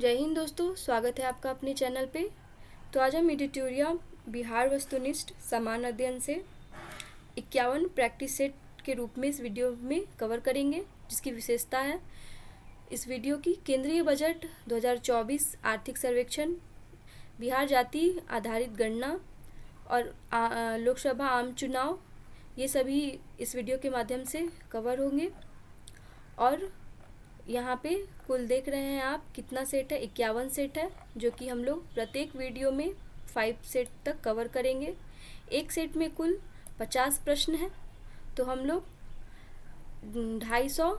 जय हिंद दोस्तों, स्वागत है आपका अपने चैनल पे। तो आज हम एडिटोरिया बिहार वस्तुनिष्ठ समान अध्ययन से 51 प्रैक्टिस सेट के रूप में इस वीडियो में कवर करेंगे, जिसकी विशेषता है इस वीडियो की केंद्रीय बजट 2024 आर्थिक सर्वेक्षण, बिहार जाति आधारित गणना और लोकसभा आम चुनाव, ये सभी इस वीडियो के माध्यम से कवर होंगे। और यहाँ पे कुल देख रहे हैं आप कितना सेट है, 51 सेट है, जो कि हम लोग प्रत्येक वीडियो में 5 सेट तक कवर करेंगे। एक सेट में कुल 50 प्रश्न हैं, तो हम लोग 250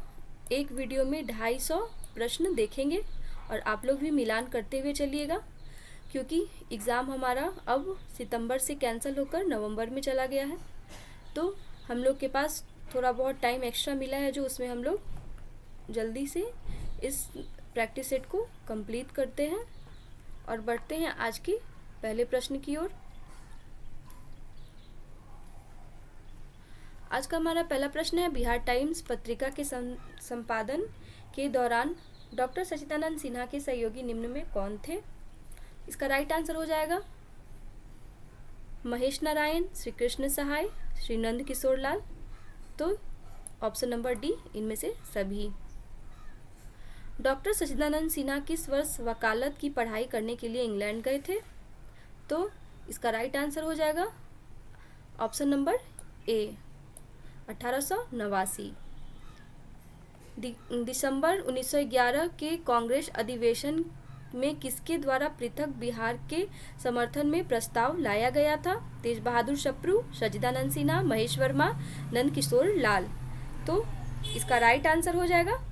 एक वीडियो में 250 प्रश्न देखेंगे। और आप लोग भी मिलान करते हुए चलिएगा, क्योंकि एग्ज़ाम हमारा अब सितंबर से कैंसिल होकर नवंबर में चला गया है। तो हम लोग के पास थोड़ा बहुत टाइम एक्स्ट्रा मिला है, जो उसमें हम लोग जल्दी से इस प्रैक्टिस सेट को कंप्लीट करते हैं और बढ़ते हैं आज के पहले प्रश्न की ओर। आज का हमारा पहला प्रश्न है, बिहार टाइम्स पत्रिका के संपादन के दौरान डॉक्टर सच्चिदानंद सिन्हा के सहयोगी निम्न में कौन थे? इसका राइट आंसर हो जाएगा महेश नारायण, श्री कृष्ण सहाय, श्री नंद किशोर लाल। तो ऑप्शन नंबर डी, इनमें से सभी। डॉक्टर सच्चिदानंद सिन्हा किस वर्ष वकालत की पढ़ाई करने के लिए इंग्लैंड गए थे? तो इसका राइट आंसर हो जाएगा ऑप्शन नंबर ए, 1889। दिसंबर 1911 के कांग्रेस अधिवेशन में किसके द्वारा पृथक बिहार के समर्थन में प्रस्ताव लाया गया था? तेज बहादुर सप्रू, सच्चिदानंद सिन्हा, महेश वर्मा, नंद किशोर लाल। तो इसका राइट आंसर हो जाएगा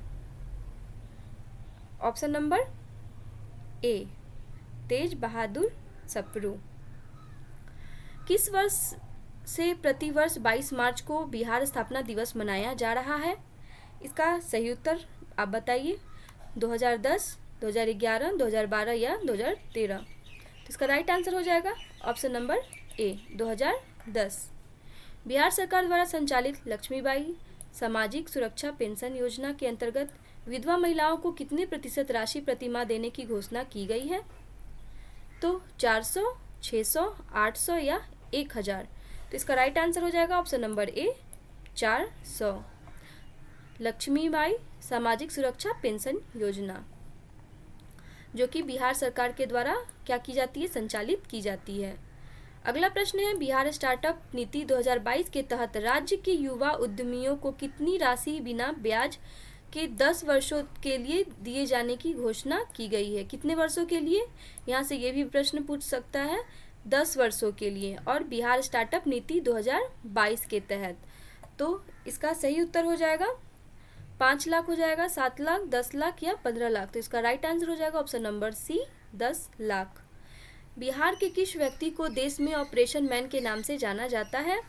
ऑप्शन नंबर ए, तेज बहादुर सप्रू। किस वर्ष से प्रतिवर्ष 22 मार्च को बिहार स्थापना दिवस मनाया जा रहा है? इसका सही उत्तर आप बताइए। 2010, 2011, 2012 या 2013? तो इसका राइट आंसर हो जाएगा ऑप्शन नंबर ए, 2010। बिहार सरकार द्वारा संचालित लक्ष्मीबाई सामाजिक सुरक्षा पेंशन योजना के अंतर्गत विधवा महिलाओं को कितने प्रतिशत राशि प्रतिमाह देने की घोषणा की गई है? तो 400, 600, 800 या 1000? तो इसका राइट आंसर हो जाएगा ऑप्शन नंबर ए, 400। लक्ष्मीबाई सामाजिक सुरक्षा पेंशन योजना, जो कि बिहार सरकार के द्वारा क्या की जाती है, संचालित की जाती है। अगला प्रश्न है, बिहार स्टार्टअप नीति 2022 के तहत राज्य के युवा उद्यमियों को कितनी राशि बिना ब्याज के 10 वर्षों के लिए दिए जाने की घोषणा की गई है? कितने वर्षों के लिए? यहाँ से ये भी प्रश्न पूछ सकता है। 10 वर्षों के लिए, और बिहार स्टार्टअप नीति 2022 के तहत। तो इसका सही उत्तर हो जाएगा 5 लाख हो जाएगा, 7 लाख, 10 लाख या 15 लाख? तो इसका राइट आंसर हो जाएगा option number C, 10 lakh. Bihar के किस व्यक्ति को देश में ऑपरेशन मैन के नाम से जाना जाता है?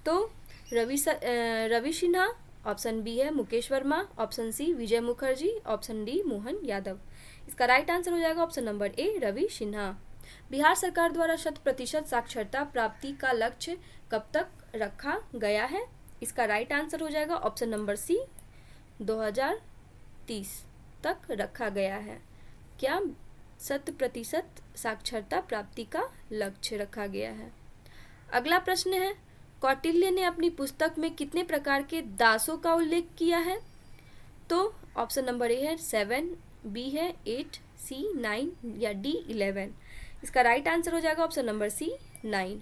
तो रवि सिन्हा, ऑप्शन बी है Mukesh Verma, option C Vijay Mukherjee, option D Mohan Yadav. इसका राइट आंसर हो जाएगा option number A, Ravi Sinha. Bihar सरकार द्वारा 100% साक्षरता प्राप्ति का लक्ष्य कब तक रखा गया है? इसका राइट आंसर हो जाएगा ऑप्शन नंबर सी, 2030 तक रखा गया है। क्या 100% साक्षरता प्राप्ति का लक्ष्य रखा गया है? अगला प्रश्न है, कौटिल्य ने अपनी पुस्तक में कितने प्रकार के दासों का उल्लेख किया है? तो ऑप्शन नंबर ए है 7, बी है 8, सी 9 या डी 11? इसका राइट आंसर हो जाएगा ऑप्शन नंबर सी, 9।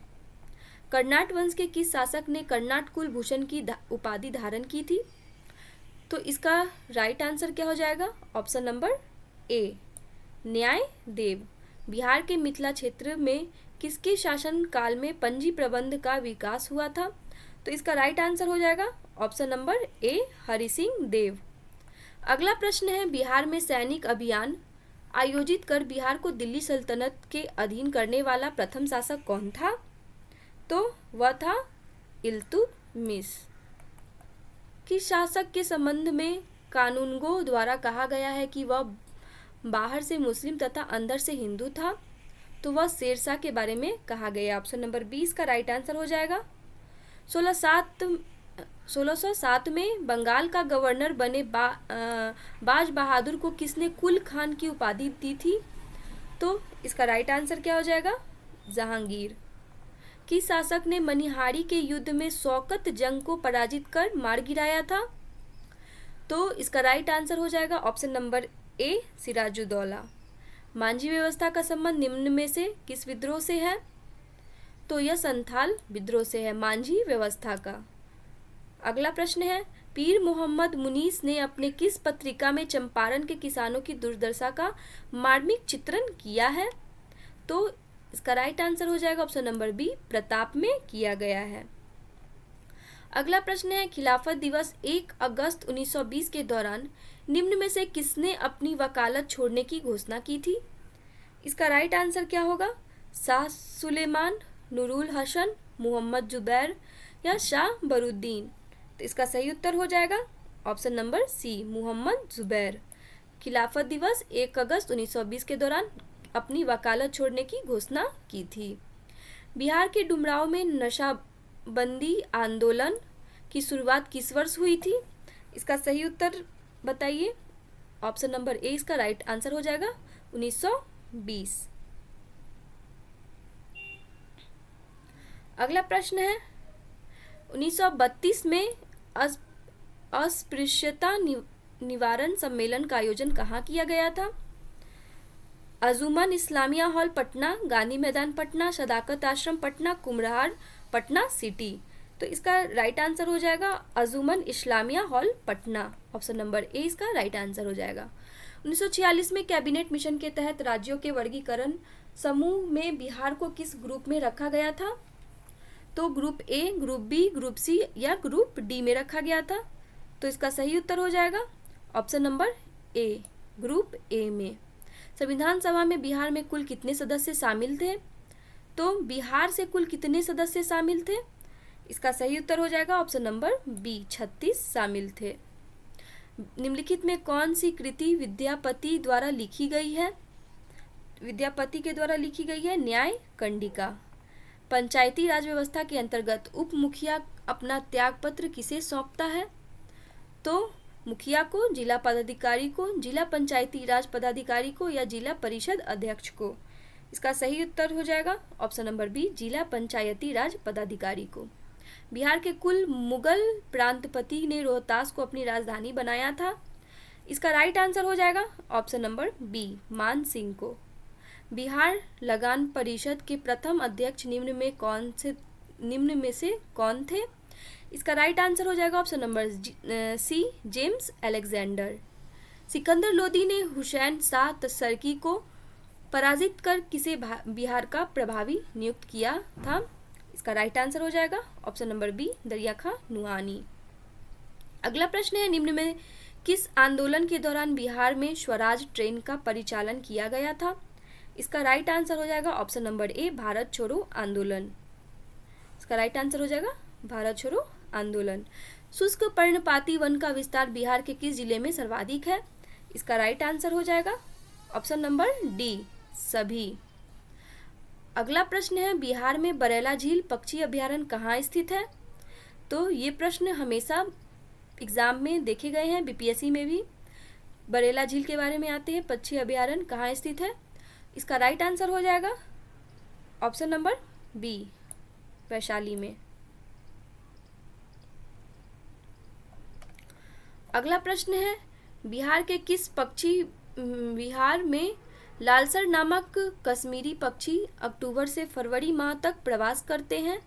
कर्नाट वंश के किस शासक ने कर्नाट कुलभूषण की उपाधि धारण की थी? तो इसका राइट आंसर क्या हो जाएगा ऑप्शन नंबर ए, न्याय देव। बिहार के मिथिला क्षेत्र में किसके शासन काल में पंजी प्रबंध का विकास हुआ था? तो इसका राइट आंसर हो जाएगा option number A, Hari Singh Dev. अगला प्रश्न है, बिहार में सैनिक अभियान आयोजित कर बिहार को दिल्ली सल्तनत के अधीन करने वाला प्रथम शासक कौन था? तो वह था इल्तुतमिश। किस शासक के संबंध में कानूनगो द्वारा कहा गया है कि वह बाहर से मुस्लिम तथा अंदर से हिंदू था? तो वह शेरशाह के बारे में कहा गया। ऑप्शन नंबर 20 का राइट आंसर हो जाएगा। 1607 में बंगाल का गवर्नर बने बाज बहादुर को किसने कुल खान की उपाधि दी थी? तो इसका राइट आंसर क्या हो जाएगा? जहांगीर। किस शासक ने मनिहारी के युद्ध में शौकत जंग को पराजित कर मार गिराया था? तो इसका राइट आंसर हो जाएगा option number A, Sirajuddaula. Manjhi व्यवस्था का संबंध निम्न में से किस विद्रोह से है? तो यह संथाल विद्रोह से है, मांझी व्यवस्था का। अगला प्रश्न है, पीर मोहम्मद मुनीस ने अपने किस पत्रिका में चंपारण के किसानों की दुर्दशा का मार्मिक चित्रण किया है? तो इसका राइट आंसर हो जाएगा ऑप्शन नंबर बी, प्रताप में किया गया है। अगला प्रश्न है, खिलाफत दिवस 1 अगस्त 1920 के दौरान निम्न में से किसने अपनी वकालत छोड़ने की घोषणा की थी? इसका राइट आंसर क्या होगा? शाह सुलेमान, नूरुल हसन, मोहम्मद जुबैर या शाह बरुद्दीन? तो इसका सही उत्तर हो जाएगा option number C, Mohammed Zubair. Khilafat दिवस 1 अगस्त 1920 के दौरान अपनी वकालत छोड़ने की घोषणा की थी। बिहार के डुमरांव में नशाबंदी आंदोलन की शुरुआत किस वर्ष हुई थी? इसका सही उत्तर बताइए। ऑप्शन नंबर ए इसका राइट आंसर हो जाएगा 1920। अगला प्रश्न है, 1932 में अस्पृश्यता निवारण सम्मेलन का आयोजन कहाँ किया गया था? अंजुमन इस्लामिया हॉल पटना, गांधी मैदान पटना, सदाकत आश्रम पटना, कुम्हरार पटना सिटी? तो इसका राइट आंसर हो जाएगा Anjuman Islamia hall Patna. Option number A इसका राइट आंसर हो जाएगा। 1946 में कैबिनेट मिशन के तहत राज्यों के वर्गीकरण समूह में बिहार को किस ग्रुप में रखा गया था? तो group A, group B, group C या ग्रुप डी में रखा गया था? तो इसका सही उत्तर हो जाएगा option number A, group A में। संविधान सभा में बिहार में कुल कितने सदस्य शामिल थे? तो बिहार से कुल कितने सदस्य शामिल थे? इसका सही उत्तर हो जाएगा ऑप्शन नंबर बी, 36 शामिल थे। निम्नलिखित में कौन सी कृति विद्यापति द्वारा लिखी गई है? विद्यापति के द्वारा लिखी गई है न्याय कंडिका। पंचायती राज व्यवस्था के अंतर्गत उप मुखिया अपना त्यागपत्र किसे सौंपता है? तो मुखिया को, जिला पदाधिकारी को, जिला पंचायती राज पदाधिकारी को या जिला परिषद अध्यक्ष को? इसका सही उत्तर हो जाएगा ऑप्शन नंबर बी, जिला पंचायती राज पदाधिकारी को। बिहार के कुल मुगल प्रांतपति ने रोहतास को अपनी राजधानी बनाया था? इसका राइट आंसर हो जाएगा ऑप्शन नंबर बी, मान सिंह को। बिहार लगान परिषद के प्रथम अध्यक्ष निम्न में से कौन थे? इसका राइट आंसर हो जाएगा option number C, James Alexander. Sikandar Lodi ने हुसैन शाह तसरकी को पराजित कर किसे बिहार का प्रभावी नियुक्त किया था? इसका राइट आंसर हो जाएगा ऑप्शन नंबर बी, दरिया खां नुआनी। अगला प्रश्न है, निम्न में किस आंदोलन के दौरान बिहार में स्वराज ट्रेन का परिचालन किया गया था? इसका राइट आंसर हो जाएगा ऑप्शन नंबर ए, भारत छोड़ो आंदोलन। इसका राइट आंसर हो जाएगा भारत छोड़ो आंदोलन। शुष्क पर्णपाती वन का विस्तार बिहार के किस जिले में सर्वाधिक है? इसका राइट आंसर हो जाएगा ऑप्शन नंबर डी, सभी। अगला प्रश्न है, बिहार में बरेला झील पक्षी अभयारण्य कहाँ स्थित है? तो ये प्रश्न हमेशा एग्जाम में देखे गए हैं, बीपीएससी में भी बरेला झील के बारे में आते हैं। पक्षी अभयारण्य कहाँ स्थित है? इसका राइट आंसर हो जाएगा ऑप्शन नंबर बी, वैशाली में। अगला प्रश्न है, बिहार में लालसर नामक कश्मीरी पक्षी अक्टूबर से फरवरी माह तक प्रवास करते हैं।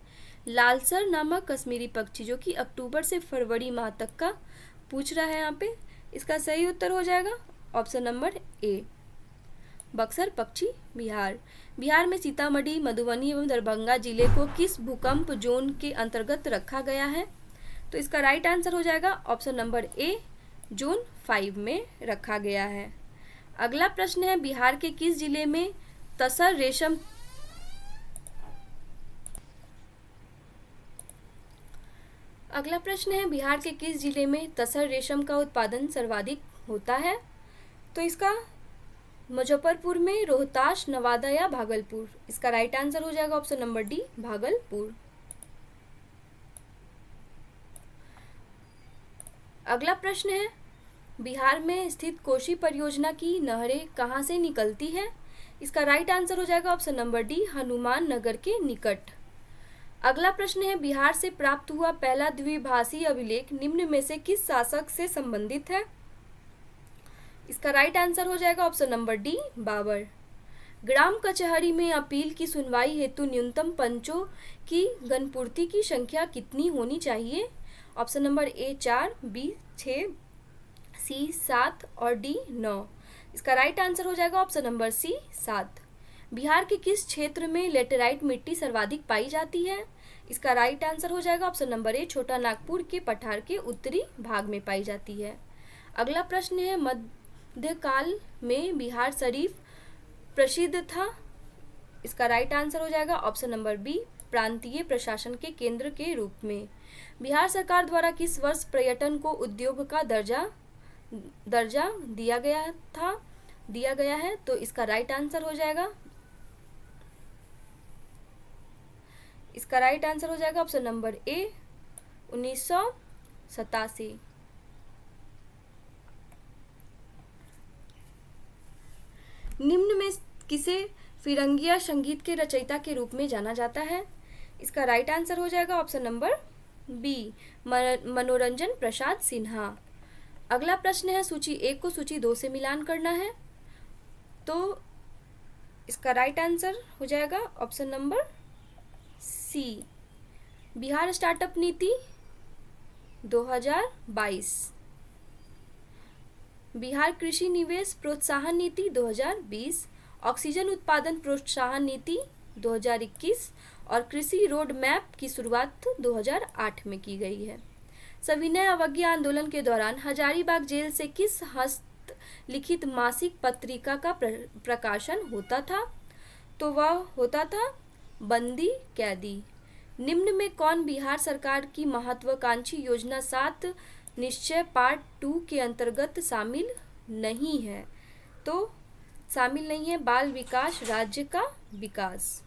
लालसर नामक कश्मीरी पक्षी जो कि अक्टूबर से फरवरी माह तक का पूछ रहा है यहाँ पे। इसका सही उत्तर हो जाएगा ऑप्शन नंबर ए, बक्सर पक्षी बिहार में सीतामढ़ी, मधुबनी एवं दरभंगा जिले को किस भूकंप जोन के अंतर्गत रखा गया है? तो इसका राइट आंसर हो जाएगा ऑप्शन नंबर ए, जोन 5 में रखा गया है। अगला प्रश्न है, बिहार के किस जिले में तसर रेशम का उत्पादन सर्वाधिक होता है? तो इसका मुजफ्फरपुर में, रोहतास, नवादा या भागलपुर? इसका राइट आंसर हो जाएगा ऑप्शन नंबर डी, भागलपुर। अगला प्रश्न है, बिहार में स्थित कोसी परियोजना की नहरें कहाँ से निकलती है? इसका राइट आंसर हो जाएगा option number D, Hanuman Nagar के निकट। अगला प्रश्न है, बिहार से प्राप्त हुआ पहला द्विभाषी अभिलेख निम्न में से किस शासक से संबंधित है? इसका राइट आंसर हो जाएगा ऑप्शन नंबर डी, बाबर। ग्राम कचहरी में अपील की सुनवाई हेतु न्यूनतम पंचों की गणपूर्ति की संख्या कितनी होनी चाहिए? ऑप्शन नंबर ए 4, बी 6, सी 7 और डी 9। इसका राइट आंसर हो जाएगा ऑप्शन नंबर सी 7। बिहार के किस क्षेत्र में लेटेराइट मिट्टी सर्वाधिक पाई जाती है? इसका राइट आंसर हो जाएगा ऑप्शन नंबर ए, छोटा नागपुर के पठार के उत्तरी भाग में पाई जाती है। अगला प्रश्न है, मध्यकाल में बिहार शरीफ प्रसिद्ध था। इसका राइट आंसर हो जाएगा ऑप्शन नंबर बी, प्रांतीय प्रशासन के केंद्र के रूप में। बिहार सरकार द्वारा किस वर्ष पर्यटन को उद्योग का दर्जा दिया गया है? तो इसका राइट आंसर हो जाएगा ऑप्शन नंबर ए, 1987। निम्न में किसे फिरंगिया संगीत के रचयिता के रूप में जाना जाता है? इसका राइट आंसर हो जाएगा ऑप्शन नंबर बी, मनोरंजन प्रसाद सिन्हा। अगला प्रश्न है, सूची 1 को सूची 2 से मिलान करना है, तो इसका राइट आंसर हो जाएगा option number C, Bihar startup नीति 2022, बिहार कृषि निवेश प्रोत्साहन नीति 2020, ऑक्सीजन उत्पादन प्रोत्साहन नीति 2021 और कृषि रोड मैप की शुरुआत 2008 में की गई है। सविनय अवज्ञा आंदोलन के दौरान हजारीबाग जेल से किस हस्तलिखित मासिक पत्रिका का प्रकाशन होता था? तो वह होता था बंदी कैदी। निम्न में कौन बिहार सरकार की महत्वाकांक्षी योजना 7 निश्चय पार्ट 2 के अंतर्गत शामिल नहीं है? तो शामिल नहीं है बाल विकास राज्य का विकास।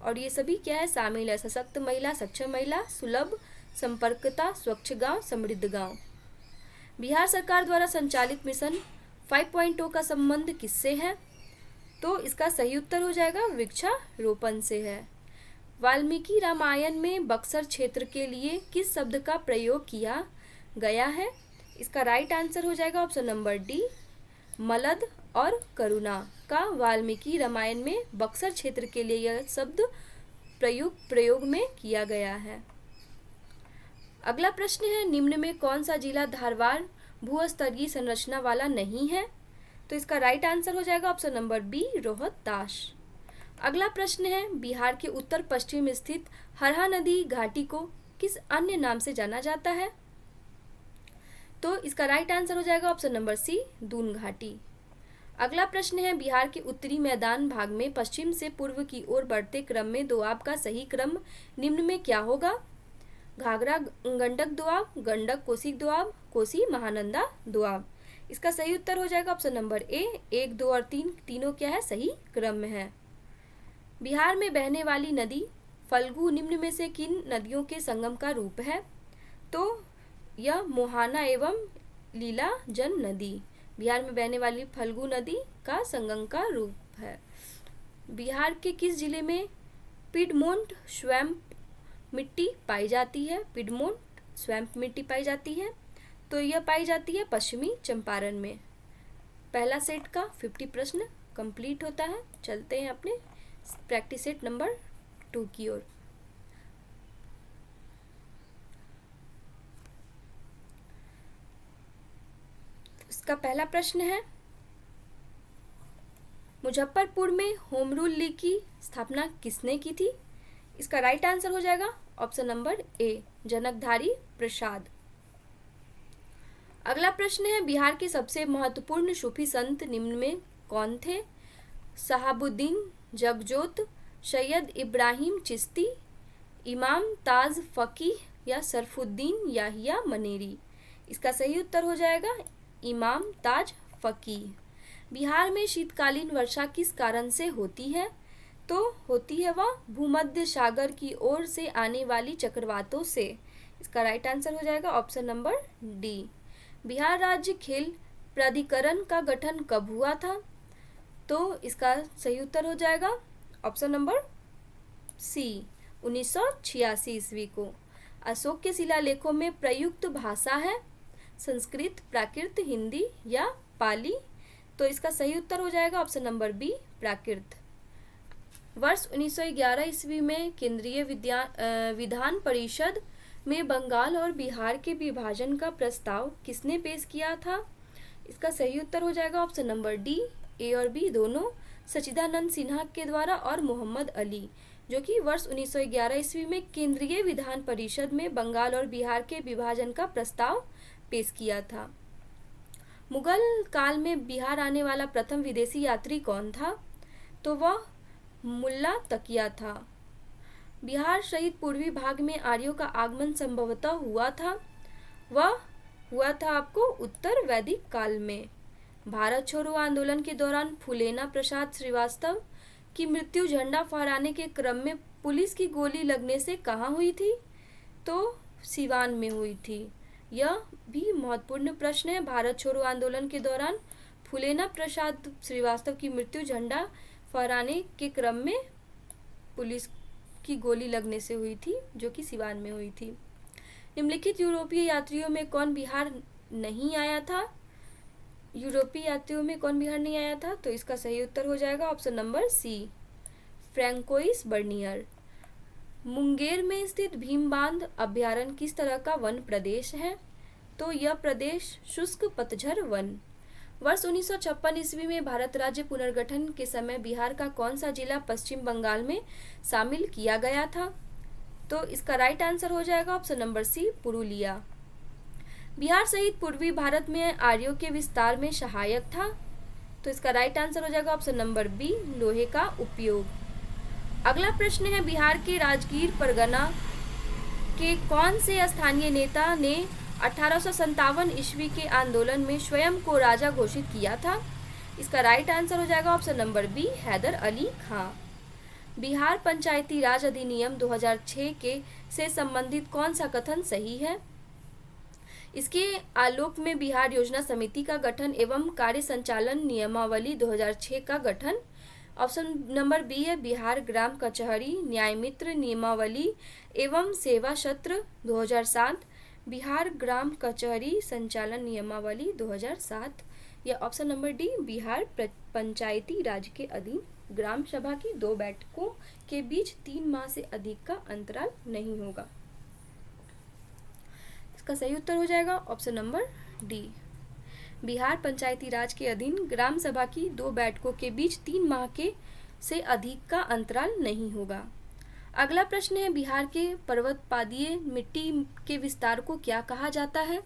और ये सभी क्या है? शामिल है सशक्त महिला, सक्षम महिला, सुलभ संपर्कता, स्वच्छ गांव, समृद्ध गांव। बिहार सरकार द्वारा संचालित मिशन 5.0 का संबंध किससे है? तो इसका सही उत्तर हो जाएगा वृक्षारोपण से है। वाल्मीकि रामायण में बक्सर क्षेत्र के लिए किस शब्द का प्रयोग किया गया है? इसका राइट आंसर हो जाएगा ऑप्शन नंबर डी, मलद और करुणा का वाल्मीकि रामायण में बक्सर क्षेत्र के लिए यह शब्द प्रयोग में किया गया है। अगला प्रश्न है, निम्न में कौन सा जिला धारवाड़ भूस्तरीय संरचना वाला नहीं है? तो इसका राइट आंसर हो जाएगा ऑप्शन नंबर बी, रोहतास। अगला प्रश्न है, बिहार के उत्तर पश्चिम स्थित हरहा नदी घाटी को किस अन्य नाम से जाना जाता है? तो इसका राइट आंसर हो जाएगा ऑप्शन नंबर सी, दून घाटी। अगला प्रश्न है, बिहार के उत्तरी मैदान भाग में पश्चिम से पूर्व की ओर बढ़ते क्रम में दोआब का सही क्रम निम्न में क्या होगा? घाघरा गंडक दोआब, गंडक कोसी दोआब, कोसी महानंदा दोआब। इसका सही उत्तर हो जाएगा ऑप्शन नंबर ए, 1, 2 और 3 तीनों क्या है? सही क्रम में है। बिहार में बहने वाली नदी फल्गु निम्न में से किन नदियों के संगम का रूप है? तो यह मोहाना एवं लीलाजन नदी बिहार में बहने वाली फल्गु नदी का संगम का रूप है। बिहार के किस जिले में पिडमोंट स्वैम्प मिट्टी पाई जाती है? पिडमोंट स्वैम्प मिट्टी पाई जाती है, तो यह पाई जाती है पश्चिमी चंपारण में। पहला सेट का 50 प्रश्न कंप्लीट होता है। चलते हैं अपने प्रैक्टिस सेट नंबर 2 की ओर। इसका पहला प्रश्न है, मुजफ्फरपुर में होम रूल लीग की स्थापना किसने की थी? इसका राइट आंसर हो जाएगा ऑप्शन नंबर ए, जनकधारी प्रसाद। अगला प्रश्न है, बिहार के सबसे महत्वपूर्ण सूफी संत निम्न में कौन थे? शहाबुद्दीन जगजोत, सैयद इब्राहिम चिश्ती, इमाम ताज फकीह या सरफुद्दीन याहिया मनेरी। इसका सही उत्तर हो जाएगा इमाम ताज फकीह। बिहार में शीतकालीन वर्षा किस कारण से होती है? तो होती है वह भूमध्य सागर की ओर से आने वाली चक्रवातों से। इसका राइट आंसर हो जाएगा ऑप्शन नंबर डी। बिहार राज्य खेल प्राधिकरण का गठन कब हुआ था? तो इसका सही उत्तर हो जाएगा ऑप्शन नंबर सी, 1986 ईस्वी को। अशोक के शिलालेखों में प्रयुक्त भाषा है संस्कृत, प्राकृत, हिंदी या पाली? तो इसका सही उत्तर हो जाएगा ऑप्शन नंबर बी, प्राकृत। वर्ष 1911 ईस्वी में केंद्रीय विधान परिषद में बंगाल और बिहार के विभाजन का प्रस्ताव किसने पेश किया था? इसका सही उत्तर हो जाएगा ऑप्शन नंबर डी, ए और बी दोनों, सच्चिदानंद सिन्हा के द्वारा और मोहम्मद अली, जो कि वर्ष 1911 ईस्वी में केंद्रीय विधान परिषद में बंगाल और बिहार के विभाजन का प्रस्ताव पेश किया था। मुगल काल में बिहार आने वाला प्रथम विदेशी यात्री कौन था? तो वह मुल्ला तकिया था। बिहार सहित पूर्वी भाग में आर्यों का आगमन संभवतः हुआ था, वह हुआ था आपको उत्तर वैदिक काल में। भारत छोड़ो आंदोलन के दौरान फूलेना प्रसाद श्रीवास्तव की मृत्यु झंडा फहराने के क्रम में पुलिस की गोली लगने से कहाँ हुई थी? तो सिवान में हुई थी। यह भी महत्वपूर्ण प्रश्न है। भारत छोड़ो आंदोलन के दौरान फूलेना प्रसाद श्रीवास्तव की मृत्यु झंडा फहराने के क्रम में पुलिस की गोली लगने से हुई थी, जो कि सिवान में हुई थी। निम्नलिखित यूरोपीय यात्रियों में कौन बिहार नहीं आया था? यूरोपीय यात्रियों में कौन बिहार नहीं आया था? तो इसका सही उत्तर हो जाएगा option number C, Francois Bernier. Munger में स्थित भीम बांध अभ्यारण्य किस तरह का वन प्रदेश है? तो यह प्रदेश शुष्क पतझड़ वन। वर्ष 1956 ईस्वी में भारत राज्य पुनर्गठन के समय बिहार का कौन सा जिला पश्चिम बंगाल में शामिल किया गया था? तो इसका राइट आंसर हो जाएगा option number C, Purulia. Bihar सहित पूर्वी भारत में आर्यों के विस्तार में सहायक था। तो इसका राइट आंसर हो जाएगा ऑप्शन नंबर बी, लोहे का उपयोग। अगला प्रश्न है, बिहार के राजगीर परगना के कौन से स्थानीय नेता ने 1857 ईस्वी के आंदोलन में स्वयं को राजा घोषित किया था? इसका राइट आंसर हो जाएगा option number B, Haider Ali Khan. Bihar Panchayati Raj अधिनियम 2006 के से संबंधित कौन सा कथन सही है? इसके आलोक में बिहार योजना समिति का गठन एवं कार्य संचालन नियमावली 2006 का गठन। ऑप्शन नंबर बी है बिहार ग्राम कचहरी न्याय मित्र नियमावली एवं सेवा सत्र 2007, बिहार ग्राम कचहरी संचालन नियमावली 2007, या option number D, Bihar Panchayati राज के अधीन ग्राम सभा की 2 बैठकों के बीच 3 माह से अधिक का अंतराल नहीं होगा। इसका सही उत्तर हो जाएगा option number D, Bihar Panchayati राज के अधीन ग्राम सभा की 2 बैठकों के बीच 3 माह के से अधिक का अंतराल नहीं होगा। अगला प्रश्न है, बिहार के पर्वतपादीय मिट्टी के विस्तार को क्या कहा जाता है?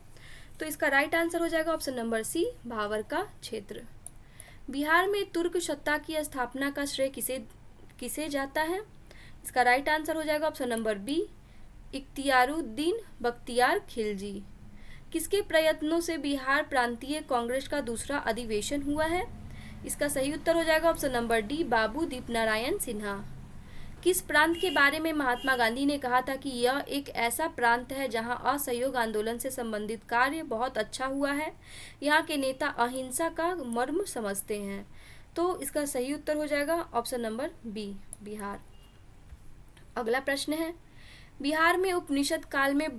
तो इसका राइट आंसर हो जाएगा ऑप्शन नंबर सी, भावर का क्षेत्र। बिहार में तुर्क सत्ता की स्थापना का श्रेय किसे जाता है? इसका राइट आंसर हो जाएगा option number B, Ikhtiyaruddin Bakhtiyar Khilji. किसके प्रयत्नों से बिहार प्रांतीय कांग्रेस का दूसरा अधिवेशन हुआ है? इसका सही उत्तर हो जाएगा ऑप्शन नंबर डी, बाबू दीपनारायण सिन्हा। किस प्रांत के बारे में महात्मा गांधी ने कहा था कि यह एक ऐसा प्रांत है जहां असहयोग आंदोलन से संबंधित कार्य बहुत अच्छा हुआ है, यहाँ के नेता अहिंसा का मर्म समझते हैं? तो इसका सही उत्तर हो जाएगा ऑप्शन नंबर बी, बिहार। अगला प्रश्न है, बिहार में उपनिषद काल में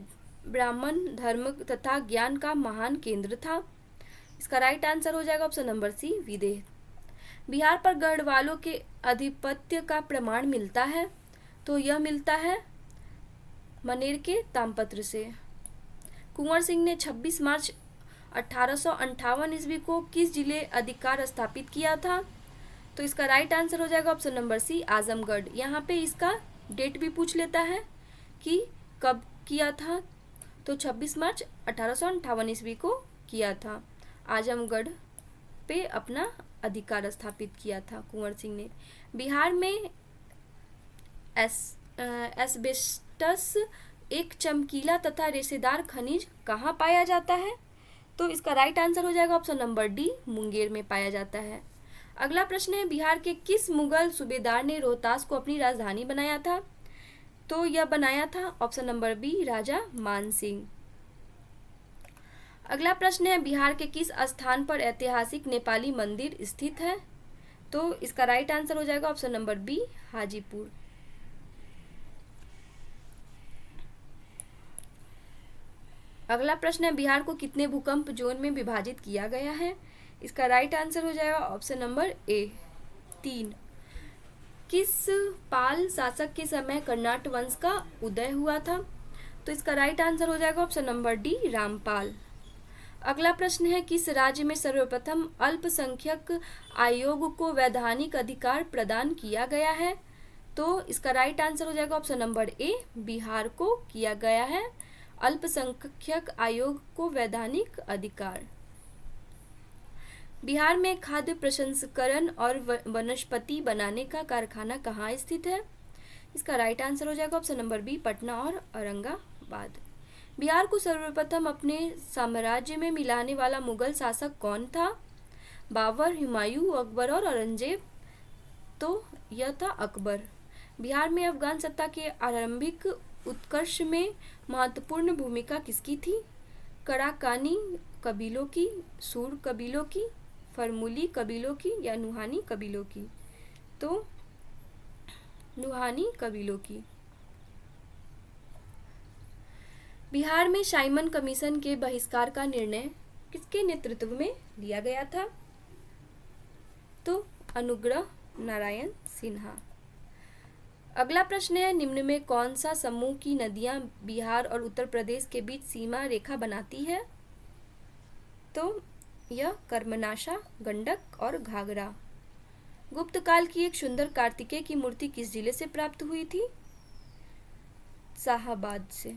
ब्राह्मण धर्म तथा ज्ञान का महान केंद्र था। इसका राइट आंसर हो जाएगा ऑप्शन नंबर सी, विदेह। बिहार पर गढ़वालों के आधिपत्य का प्रमाण मिलता है, तो यह मिलता है मनेर के तामपत्र से। कुंवर सिंह ने 26 मार्च 1858 ईस्वी को किस जिले अधिकार स्थापित किया था? तो इसका राइट आंसर हो जाएगा ऑप्शन नंबर सी, आजमगढ़। यहाँ पे इसका डेट भी पूछ लेता है कि कब किया था, तो 26 मार्च 1858 ईस्वी को किया था। आजमगढ़ पे अपना अधिकार स्थापित किया था कुंवर सिंह ने। बिहार में एस्बेस्टस एक चमकीला तथा रेशेदार खनिज कहाँ पाया जाता है? तो इसका राइट आंसर हो जाएगा ऑप्शन नंबर डी, मुंगेर में पाया जाता है। अगला प्रश्न है, बिहार के किस मुगल सूबेदार ने रोहतास को अपनी राजधानी बनाया था? तो यह बनाया था ऑप्शन नंबर बी राजा मान सिंह। अगला प्रश्न है, बिहार के किस स्थान पर ऐतिहासिक नेपाली मंदिर स्थित है? तो इसका राइट आंसर हो जाएगा ऑप्शन नंबर बी हाजीपुर। अगला प्रश्न है, बिहार को कितने भूकंप जोन में विभाजित किया गया है? इसका राइट आंसर हो जाएगा ऑप्शन नंबर ए 3। किस पाल शासक के समय कर्नाट वंश का उदय हुआ था? तो इसका राइट आंसर हो जाएगा ऑप्शन नंबर डी रामपाल। अगला प्रश्न है, किस राज्य में सर्वप्रथम अल्पसंख्यक आयोग को वैधानिक अधिकार प्रदान किया गया है? तो इसका राइट आंसर हो जाएगा ऑप्शन नंबर ए बिहार को किया गया है अल्पसंख्यक आयोग को वैधानिक अधिकार। बिहार में खाद्य प्रसंस्करण और वनस्पति बनाने का कारखाना कहाँ स्थित है? इसका राइट आंसर हो जाएगा ऑप्शन नंबर बी पटना और औरंगाबाद। बिहार को सर्वप्रथम अपने साम्राज्य में मिलाने वाला मुगल शासक कौन था? बाबर, हुमायूं, अकबर और औरंगजेब। तो यह था अकबर। बिहार में अफगान सत्ता के आरंभिक उत्कर्ष में महत्वपूर्ण भूमिका किसकी थी? कराकानी कबीलों की, सूर कबीलों की, फरमुली कबीलों की या नुहानी कबीलों की? तो नुहानी कबीलों की। बिहार में साइमन कमीशन के बहिष्कार का निर्णय किसके नेतृत्व में लिया गया था? तो अनुग्रह नारायण सिन्हा। अगला प्रश्न है, निम्न में कौन सा समूह की नदियां बिहार और उत्तर प्रदेश के बीच सीमा रेखा बनाती है? तो यह कर्मनाशा, गंडक और घाघरा। गुप्त काल की एक सुंदर कार्तिकेय की मूर्ति किस जिले से प्राप्त हुई थी? शाहाबाद से।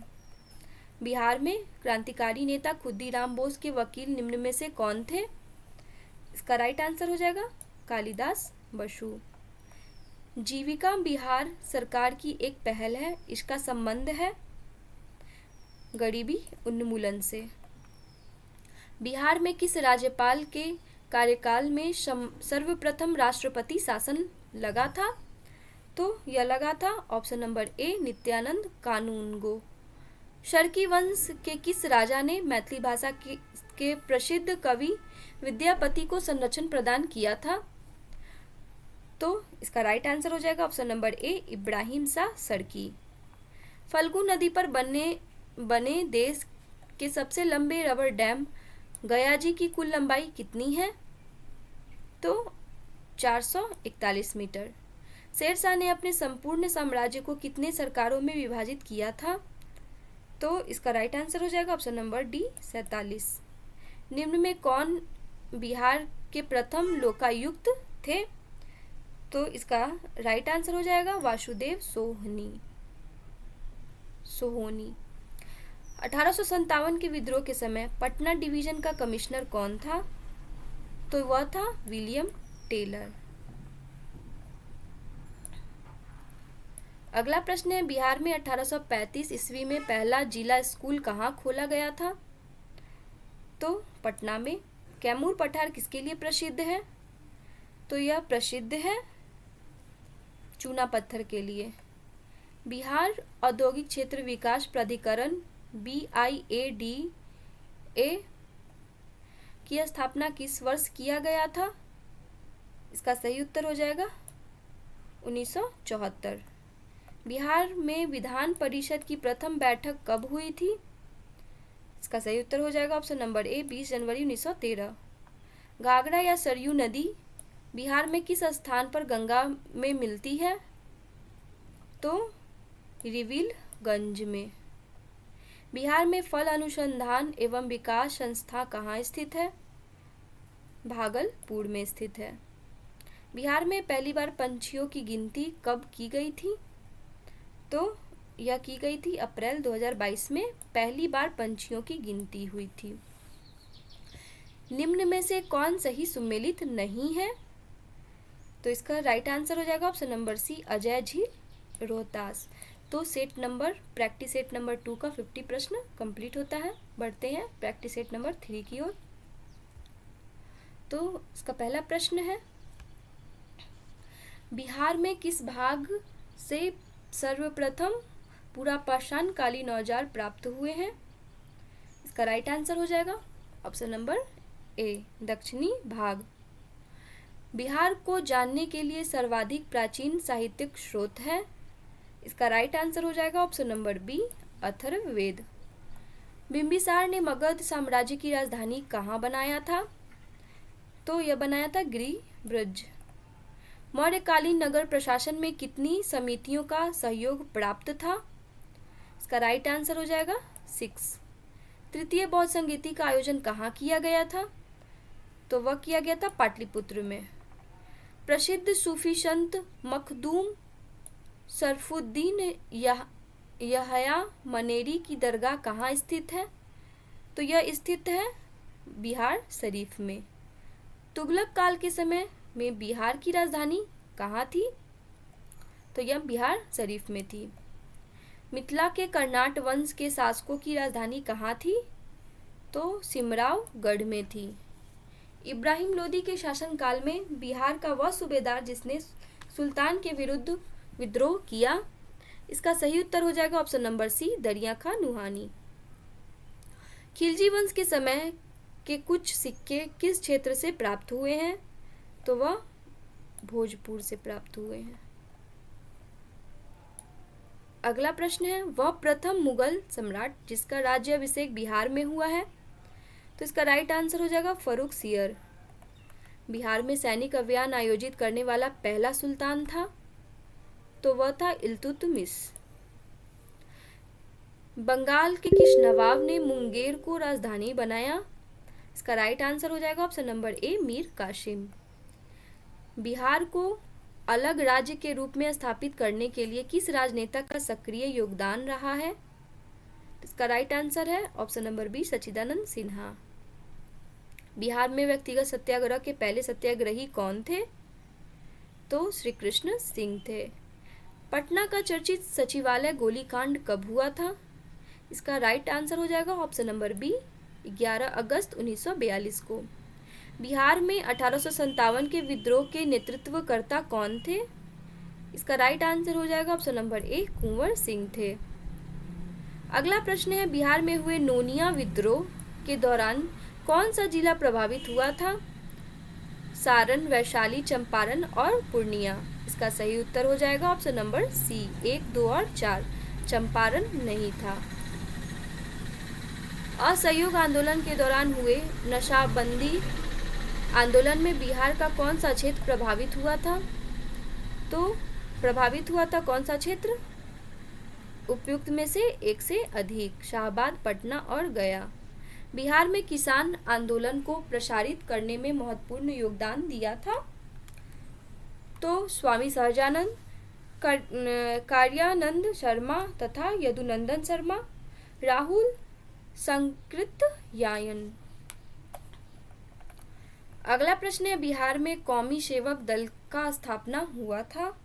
बिहार में क्रांतिकारी नेता खुदीराम बोस के वकील निम्न में से कौन थे? इसका राइट आंसर हो जाएगा कालिदास बसु। जीविका बिहार सरकार की एक पहल है, इसका संबंध है गरीबी उन्मूलन से। बिहार में किस राज्यपाल के कार्यकाल में सर्वप्रथम राष्ट्रपति शासन लगा था? तो यह लगा था ऑप्शन नंबर ए नित्यानंद कानूनगो। शर्की वंश के किस राजा ने मैथिली भाषा के प्रसिद्ध कवि विद्यापति को संरक्षण प्रदान किया था? तो इसका राइट आंसर हो जाएगा option number A Ibrahim Shah Sharqi. Phalgu नदी पर बने देश के सबसे लंबे रबर डैम गयाजी की कुल लंबाई कितनी है? तो 441 मीटर। शेरशाह ने अपने संपूर्ण साम्राज्य को कितने सरकारों में विभाजित किया था? तो इसका राइट आंसर हो जाएगा ऑप्शन नंबर डी 47। निम्न में कौन बिहार के प्रथम लोकायुक्त थे? तो इसका राइट आंसर हो जाएगा वासुदेव सोहोनी। 1857 के विद्रोह के समय पटना डिवीजन का कमिश्नर कौन था? तो वह था विलियम टेलर। अगला प्रश्न है, बिहार में 1835 ईस्वी में पहला जिला स्कूल कहाँ खोला गया था? तो पटना में। कैमूर पठार किसके लिए प्रसिद्ध है? तो यह प्रसिद्ध है चूना पत्थर के लिए। बिहार औद्योगिक क्षेत्र विकास प्राधिकरण BIADA की स्थापना किस वर्ष किया गया था? इसका सही उत्तर हो जाएगा 1974। बिहार में विधान परिषद की प्रथम बैठक कब हुई थी? इसका सही उत्तर हो जाएगा ऑप्शन नंबर ए 20 जनवरी 1913। घाघरा या सरयू नदी बिहार में किस स्थान पर गंगा में मिलती है? तो रिविलगंज में। बिहार में फल अनुसंधान एवं विकास संस्था कहाँ स्थित है? भागलपुर में स्थित है। बिहार में पहली बार पंछियों की गिनती कब की गई थी? तो यह की गई थी अप्रैल 2022 में पहली बार पंछियों की गिनती हुई थी। निम्न में से कौन सही सुमेलित नहीं है? तो इसका राइट आंसर हो जाएगा ऑप्शन नंबर सी अजय झील रोहतास। तो प्रैक्टिस सेट नंबर 2 का 50 प्रश्न कंप्लीट होता है। बढ़ते हैं प्रैक्टिस सेट नंबर 3 की ओर। तो इसका पहला प्रश्न है, बिहार में किस भाग से सर्वप्रथम पूरा पाषाण कालीन औजार प्राप्त हुए हैं? इसका राइट आंसर हो जाएगा ऑप्शन नंबर ए, दक्षिणी भाग। बिहार को जानने के लिए सर्वाधिक प्राचीन साहित्यिक स्रोत है? इसका राइट आंसर हो जाएगा option number B, Atharvaveda. Bimbisara ने मगध साम्राज्य की राजधानी कहाँ बनाया था? तो यह बनाया था गिरिब्रज। मौर्यकालीन नगर प्रशासन में कितनी समितियों का सहयोग प्राप्त था? इसका राइट आंसर हो जाएगा 6। तृतीय बौद्ध संगीति का आयोजन कहाँ किया गया था? तो वह किया गया था पाटलिपुत्र में। प्रसिद्ध सूफी संत मखदूम सरफुद्दीन यहया मनेरी की दरगाह कहाँ स्थित है? तो यह स्थित है बिहार शरीफ में। तुगलक काल के समय में बिहार की राजधानी कहाँ थी? तो यह बिहार शरीफ में थी। मिथिला के कर्नाट वंश के शासकों की राजधानी कहाँ थी? तो सिमरावगढ़ में थी। इब्राहिम लोदी के शासनकाल में बिहार का वह सूबेदार जिसने सुल्तान के विरुद्ध विद्रोह किया? इसका सही उत्तर हो जाएगा ऑप्शन नंबर सी, दरिया खां नुहानी। खिलजी वंश के समय के कुछ सिक्के किस क्षेत्र से प्राप्त हुए हैं? तो वह भोजपुर से प्राप्त हुए हैं। अगला प्रश्न है, वह प्रथम मुगल सम्राट जिसका राज्याभिषेक बिहार में हुआ है? तो इसका राइट आंसर हो जाएगा फर्रुखसियर। बिहार में सैनिक अभियान आयोजित करने वाला पहला सुल्तान था? तो वह था इल्तुतमिश। बंगाल के किस नवाब ने मुंगेर को राजधानी बनाया? इसका राइट आंसर हो जाएगा option number A, Mir Qasim. Bihar को अलग राज्य के रूप में स्थापित करने के लिए किस राजनेता का सक्रिय योगदान रहा है? इसका राइट आंसर है ऑप्शन नंबर बी, सच्चिदानंद सिन्हा। बिहार में व्यक्तिगत सत्याग्रह के पहले सत्याग्रही कौन थे? तो श्री कृष्ण सिंह थे। पटना का चर्चित सचिवालय गोलीकांड कब हुआ था? इसका राइट आंसर हो जाएगा ऑप्शन नंबर बी, 11 अगस्त 1942 को। बिहार में 1857 के विद्रोह के नेतृत्वकर्ता कौन थे? इसका राइट आंसर हो जाएगा ऑप्शन नंबर ए, कुंवर सिंह थे। अगला प्रश्न है, बिहार में हुए नोनिया विद्रोह के दौरान कौन सा जिला प्रभावित हुआ था? सारण, वैशाली, चंपारण और पूर्णिया। इसका सही उत्तर हो जाएगा ऑप्शन नंबर सी, 1, 2 और 4। चंपारण नहीं था। असहयोग आंदोलन के दौरान हुए नशाबंदी आंदोलन में बिहार का कौन सा क्षेत्र प्रभावित हुआ था? तो प्रभावित हुआ था कौन सा क्षेत्र? उपयुक्त में से एक से अधिक, शाहाबाद, पटना और गया। बिहार में किसान आंदोलन को प्रसारित करने में महत्वपूर्ण योगदान दिया था? तो स्वामी सहजानंद, कार्यानंद शर्मा तथा यदुनंदन शर्मा, राहुल संकृतयायन। अगला प्रश्न है, बिहार में कौमी सेवक दल का स्थापना हुआ था?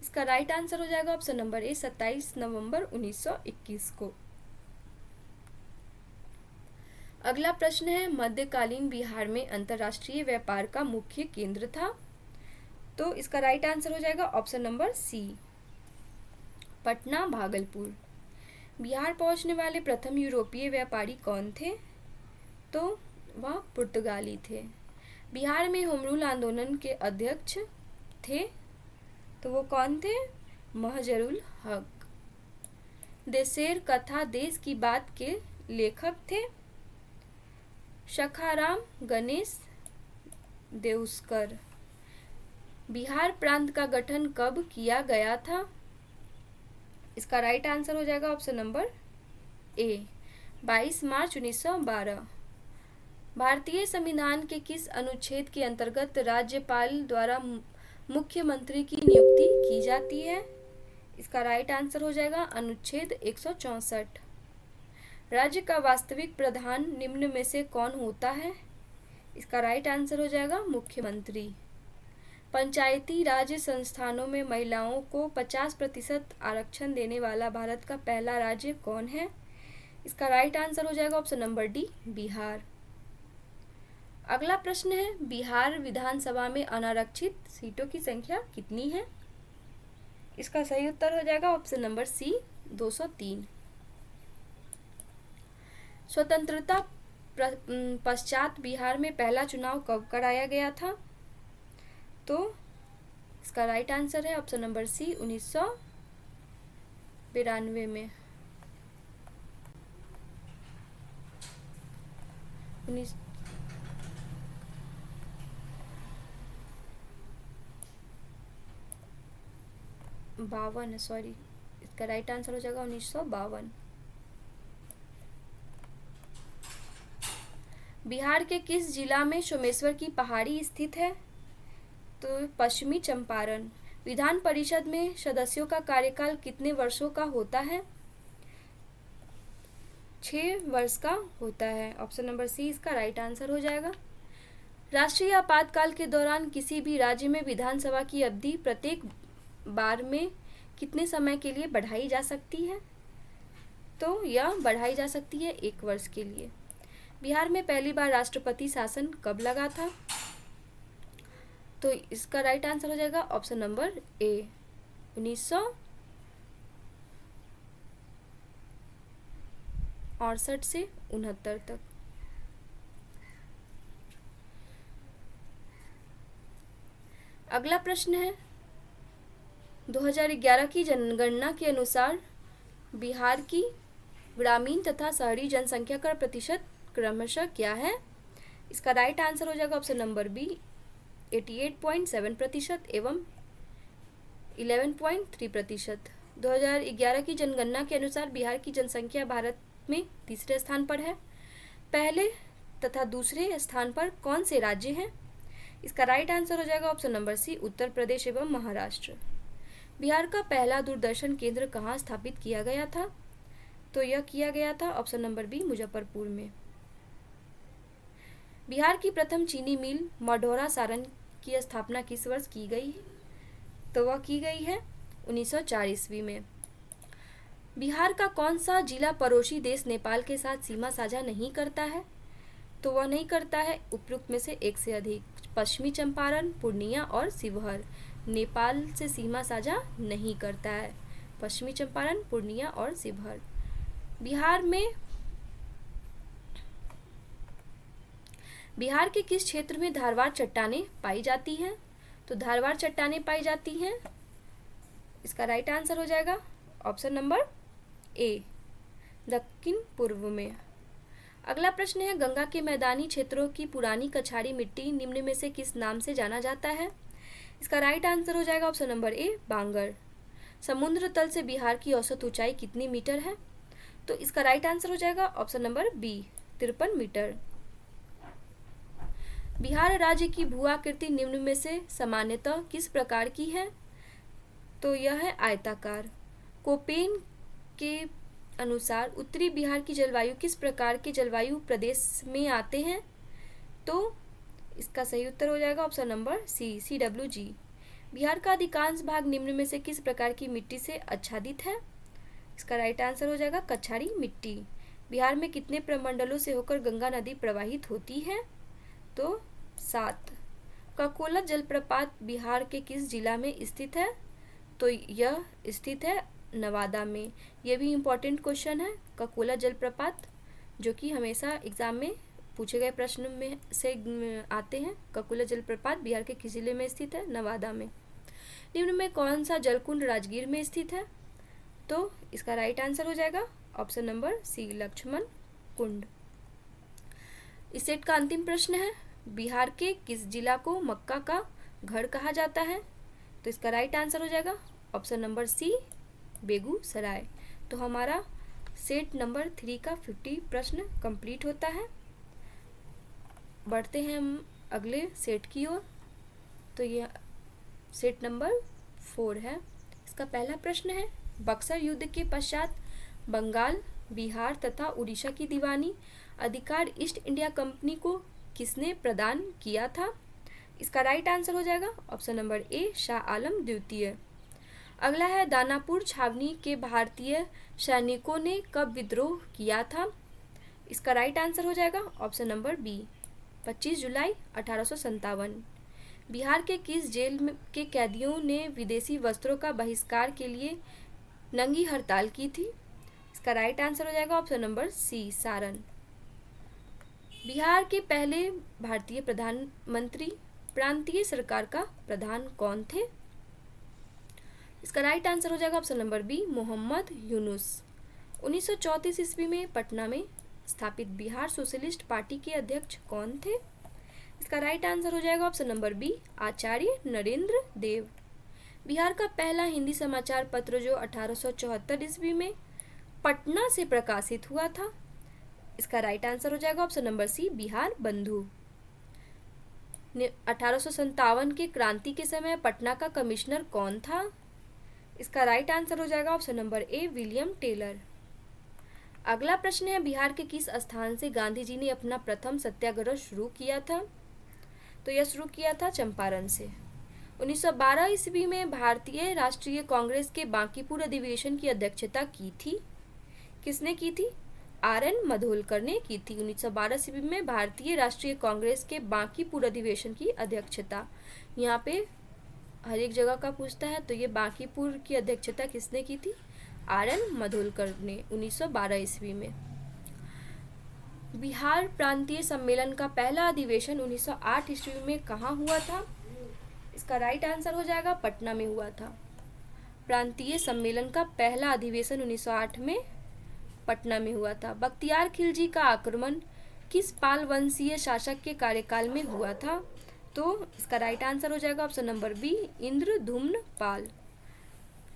इसका राइट आंसर हो जाएगा ऑप्शन नंबर ए, 27 नवंबर 1921 को। अगला प्रश्न है, मध्यकालीन बिहार में अंतर्राष्ट्रीय व्यापार का मुख्य केंद्र था? तो इसका राइट आंसर हो जाएगा option number C, Patna, Bhagalpur. Bihar पहुंचने वाले प्रथम यूरोपीय व्यापारी कौन थे? तो वह पुर्तगाली थे। बिहार में होम रूल आंदोलन के अध्यक्ष थे? तो वो कौन थे? महजरुल हक। देशेर कथा देश की बात के लेखक थे? शखाराम गणेश देउस्कर। बिहार प्रांत का गठन कब किया गया था? इसका राइट आंसर हो जाएगा ऑप्शन नंबर ए, 22 मार्च 1912। भारतीय संविधान के किस अनुच्छेद के अंतर्गत राज्यपाल द्वारा मुख्यमंत्री की नियुक्ति की जाती है? इसका राइट आंसर हो जाएगा अनुच्छेद 164। राज्य का वास्तविक प्रधान निम्न में से कौन होता है? इसका राइट आंसर हो जाएगा मुख्यमंत्री। पंचायती राज संस्थानों में महिलाओं को 50% आरक्षण देने वाला भारत का पहला राज्य कौन है? इसका राइट आंसर हो जाएगा ऑप्शन नंबर डी, बिहार। अगला प्रश्न है, बिहार विधानसभा में अनारक्षित सीटों की संख्या कितनी है? इसका सही उत्तर हो जाएगा ऑप्शन नंबर सी 203। स्वतंत्रता पश्चात बिहार में पहला चुनाव कब कराया गया था? तो इसका राइट आंसर है ऑप्शन नंबर सी 1992 में। 1952, सॉरी, इसका राइट आंसर हो जाएगा 1952। बिहार के किस जिला में सोमेश्वर की पहाड़ी स्थित है? तो पश्चिमी चंपारण। विधान परिषद में सदस्यों का कार्यकाल कितने वर्षों का होता है? 6 वर्ष का होता है। ऑप्शन नंबर सी इसका राइट आंसर हो जाएगा। राष्ट्रीय आपातकाल के दौरान किसी भी राज्य में विधानसभा की अवधि प्रत्येक बार में कितने समय के लिए बढ़ाई जा सकती है? तो यह बढ़ाई जा सकती है 1 वर्ष के लिए। बिहार में पहली बार राष्ट्रपति शासन कब लगा था? तो इसका राइट आंसर हो जाएगा ऑप्शन नंबर ए 1968 से 69 तक। अगला प्रश्न है 2011 की जनगणना के अनुसार बिहार की ग्रामीण तथा शहरी जनसंख्या का प्रतिशत क्रमशः क्या है? इसका राइट आंसर हो जाएगा ऑप्शन नंबर बी 88.7% एवं 11.3%। 2011 की जनगणना के अनुसार बिहार की जनसंख्या भारत में तीसरे स्थान पर है। पहले तथा दूसरे स्थान पर कौन से राज्य हैं? इसका राइट आंसर हो जाएगा ऑप्शन नंबर सी उत्तर प्रदेश एवं महाराष्ट्र। बिहार का पहला दूरदर्शन केंद्र कहाँ स्थापित किया गया था? तो यह किया गया था ऑप्शन नंबर बी मुजफ्फरपुर में। बिहार की प्रथम चीनी मिल मढ़ौरा सारण की स्थापना किस वर्ष की गई? तो वह की गई है 1904 ईस्वी में। बिहार का कौन सा जिला पड़ोसी देश नेपाल के साथ सीमा साझा नहीं करता है? तो वह नहीं करता है उपयुक्त में से एक से अधिक। पश्चिमी चंपारण, पूर्णिया और शिवहर नेपाल से सीमा साझा नहीं करता है। पश्चिमी चंपारण, पूर्णिया और शिवहर। बिहार के किस क्षेत्र में धारवाड़ चट्टानें पाई जाती हैं? तो धारवाड़ चट्टानें पाई जाती हैं, इसका राइट आंसर हो जाएगा ऑप्शन नंबर ए दक्षिण पूर्व में। अगला प्रश्न है गंगा के मैदानी क्षेत्रों की पुरानी कछारी मिट्टी निम्न में से किस नाम से जाना जाता है? इसका राइट आंसर हो जाएगा ऑप्शन नंबर ए बांगर। समुद्र तल से बिहार की औसत ऊंचाई कितनी मीटर है? तो इसका राइट आंसर हो जाएगा option number B 53 metre. Bihar राज्य की भू आकृति निम्न में से सामान्यतः किस प्रकार की है? तो यह है आयताकार। कोपेन के अनुसार उत्तरी बिहार की जलवायु किस प्रकार के जलवायु प्रदेश में आते हैं? तो इसका सही उत्तर हो जाएगा option number C CWG। Bihar का अधिकांश भाग निम्न में से किस प्रकार की मिट्टी से आच्छादित है? इसका राइट आंसर हो जाएगा कछारी मिट्टी। बिहार में कितने प्रमंडलों से होकर गंगा नदी प्रवाहित होती है? तो 7। ककोला जलप्रपात बिहार के किस जिला में स्थित है? तो यह स्थित है नवादा में। यह भी इम्पोर्टेंट क्वेश्चन है ककोला जलप्रपात, जो कि हमेशा एग्जाम में पूछे गए प्रश्न में से आते हैं। ककोला जलप्रपात बिहार के किस जिले में स्थित है? नवादा में। निम्न में कौन सा जलकुंड राजगीर में स्थित है? तो इसका राइट आंसर हो जाएगा ऑप्शन नंबर सी लक्ष्मण कुंड। इस सेट का अंतिम प्रश्न है बिहार के किस जिला को मक्का का घर कहा जाता है? तो इसका राइट आंसर हो जाएगा ऑप्शन नंबर सी बेगूसराय। तो हमारा सेट नंबर 3 का 50 प्रश्न कंप्लीट होता है। बढ़ते हैं हम अगले सेट की ओर। तो यह सेट नंबर 4 है। इसका पहला प्रश्न है बक्सर युद्ध के पश्चात बंगाल, बिहार तथा उड़ीसा की दीवानी अधिकार ईस्ट इंडिया कंपनी को किसने प्रदान किया था? इसका राइट आंसर हो जाएगा ऑप्शन नंबर ए शाह आलम द्वितीय। अगला है दानापुर छावनी के भारतीय सैनिकों ने कब विद्रोह किया था? इसका राइट आंसर हो जाएगा ऑप्शन नंबर बी 25 जुलाई 1857। बिहार के किस जेल के कैदियों ने विदेशी वस्त्रों का बहिष्कार के लिए नंगी हड़ताल की थी? इसका राइट आंसर हो जाएगा option number C, Saran. Bihar के पहले भारतीय प्रधानमंत्री प्रांतीय सरकार का प्रधान कौन थे? इसका राइट आंसर हो जाएगा option number B, Mohammad Yunus. 1934 ईस्वी में पटना में स्थापित बिहार सोशलिस्ट पार्टी के अध्यक्ष कौन थे? इसका राइट आंसर हो जाएगा ऑप्शन नंबर बी, आचार्य नरेंद्र देव। बिहार का पहला हिंदी समाचार पत्र जो 1874 ईस्वी में पटना से प्रकाशित हुआ था, इसका राइट आंसर हो जाएगा ऑप्शन नंबर सी, बिहार बंधु। 1857 के क्रांति के समय पटना का कमिश्नर कौन था? इसका राइट आंसर हो जाएगा option number A, William Taylor. अगला प्रश्न है, बिहार के किस स्थान से गांधी जी ने अपना प्रथम सत्याग्रह शुरू किया था? तो यह शुरू किया था चंपारण से। 1912 ईस्वी में भारतीय राष्ट्रीय कांग्रेस के बांकीपुर अधिवेशन की अध्यक्षता की थी। किसने की थी? आर.एन. मधोलकर ने की थी। 1912 ईस्वी में भारतीय राष्ट्रीय कांग्रेस के बांकीपुर अधिवेशन की अध्यक्षता। यहाँ पे हर एक जगह का पूछता है, तो ये बांकीपुर की अध्यक्षता किसने की थी? आर.एन. मधोलकर ने 1912 ईस्वी में। बिहार प्रांतीय सम्मेलन का पहला अधिवेशन 1908 ईस्वी में कहाँ हुआ था? इसका राइट आंसर हो जाएगा पटना में हुआ था। प्रांतीय सम्मेलन का पहला अधिवेशन 1908 में पटना में हुआ था। बख्तियार खिलजी का आक्रमण किस पाल वंशीय शासक के कार्यकाल में हुआ था? तो इसका राइट आंसर हो जाएगा ऑप्शन नंबर बी, इंद्रदुम्न पाल।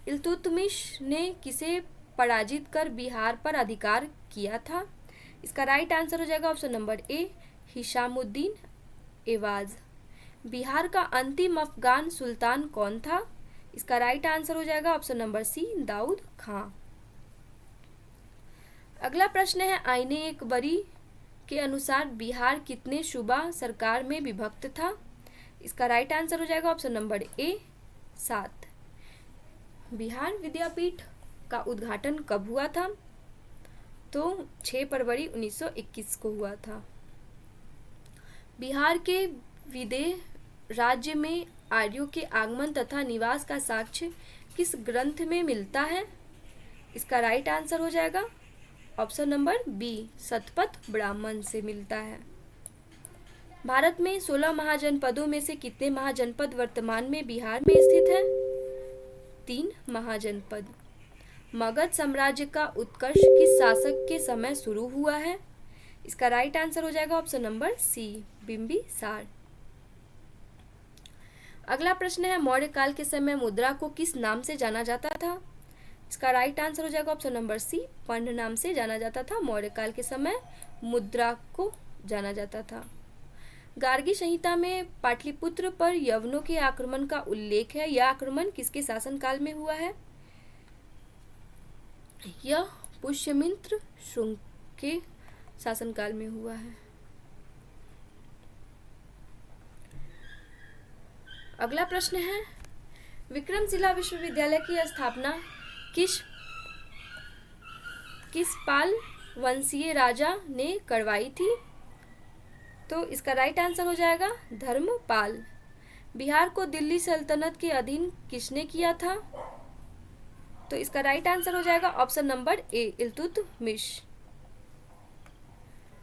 इल्तुतमिश ने किसे पराजित कर बिहार पर अधिकार किया था? इसका राइट आंसर हो जाएगा ऑप्शन नंबर ए, हिशामुद्दीन एवाज। बिहार का अंतिम अफगान सुल्तान कौन था? इसका राइट आंसर हो जाएगा ऑप्शन नंबर सी, दाऊद खां। अगला प्रश्न है, आईने एकबरी के अनुसार बिहार कितने सूबा सरकार में विभक्त था? इसका राइट आंसर हो जाएगा ऑप्शन नंबर ए, 7। बिहार विद्यापीठ का उद्घाटन कब हुआ था? तो 6 फरवरी 1921 को हुआ था। बिहार के विदेह राज्य में आर्यों के आगमन तथा निवास का साक्ष्य किस ग्रंथ में मिलता है? इसका राइट आंसर हो जाएगा option number B, Shatapatha Brahmana से मिलता है। भारत में 16 महाजनपदों में से कितने महाजनपद वर्तमान में बिहार में स्थित हैं? 3 महाजनपद। मगध साम्राज्य का उत्कर्ष किस शासक के समय शुरू हुआ है? इसका राइट आंसर हो जाएगा ऑप्शन नंबर सी, बिंबिसार। अगला प्रश्न है, मौर्य काल के समय मुद्रा को किस नाम से जाना जाता था? इसका राइट आंसर हो जाएगा ऑप्शन नंबर सी, पंड नाम से जाना जाता था। मौर्य काल के समय मुद्रा को जाना जाता था। गार्गी संहिता में पाटलिपुत्र पर यवनों के आक्रमण का उल्लेख है। यह आक्रमण किसके शासनकाल में हुआ है? यह पुष्यमित्र शुंग के शासनकाल में हुआ है। अगला प्रश्न है, विक्रमशिला विश्वविद्यालय की स्थापना किस पाल वंशीय राजा ने करवाई थी? तो इसका राइट आंसर हो जाएगा धर्मपाल। बिहार को दिल्ली सल्तनत के अधीन किसने किया था? तो इसका राइट आंसर हो जाएगा ऑप्शन नंबर ए, इल्तुतमिश।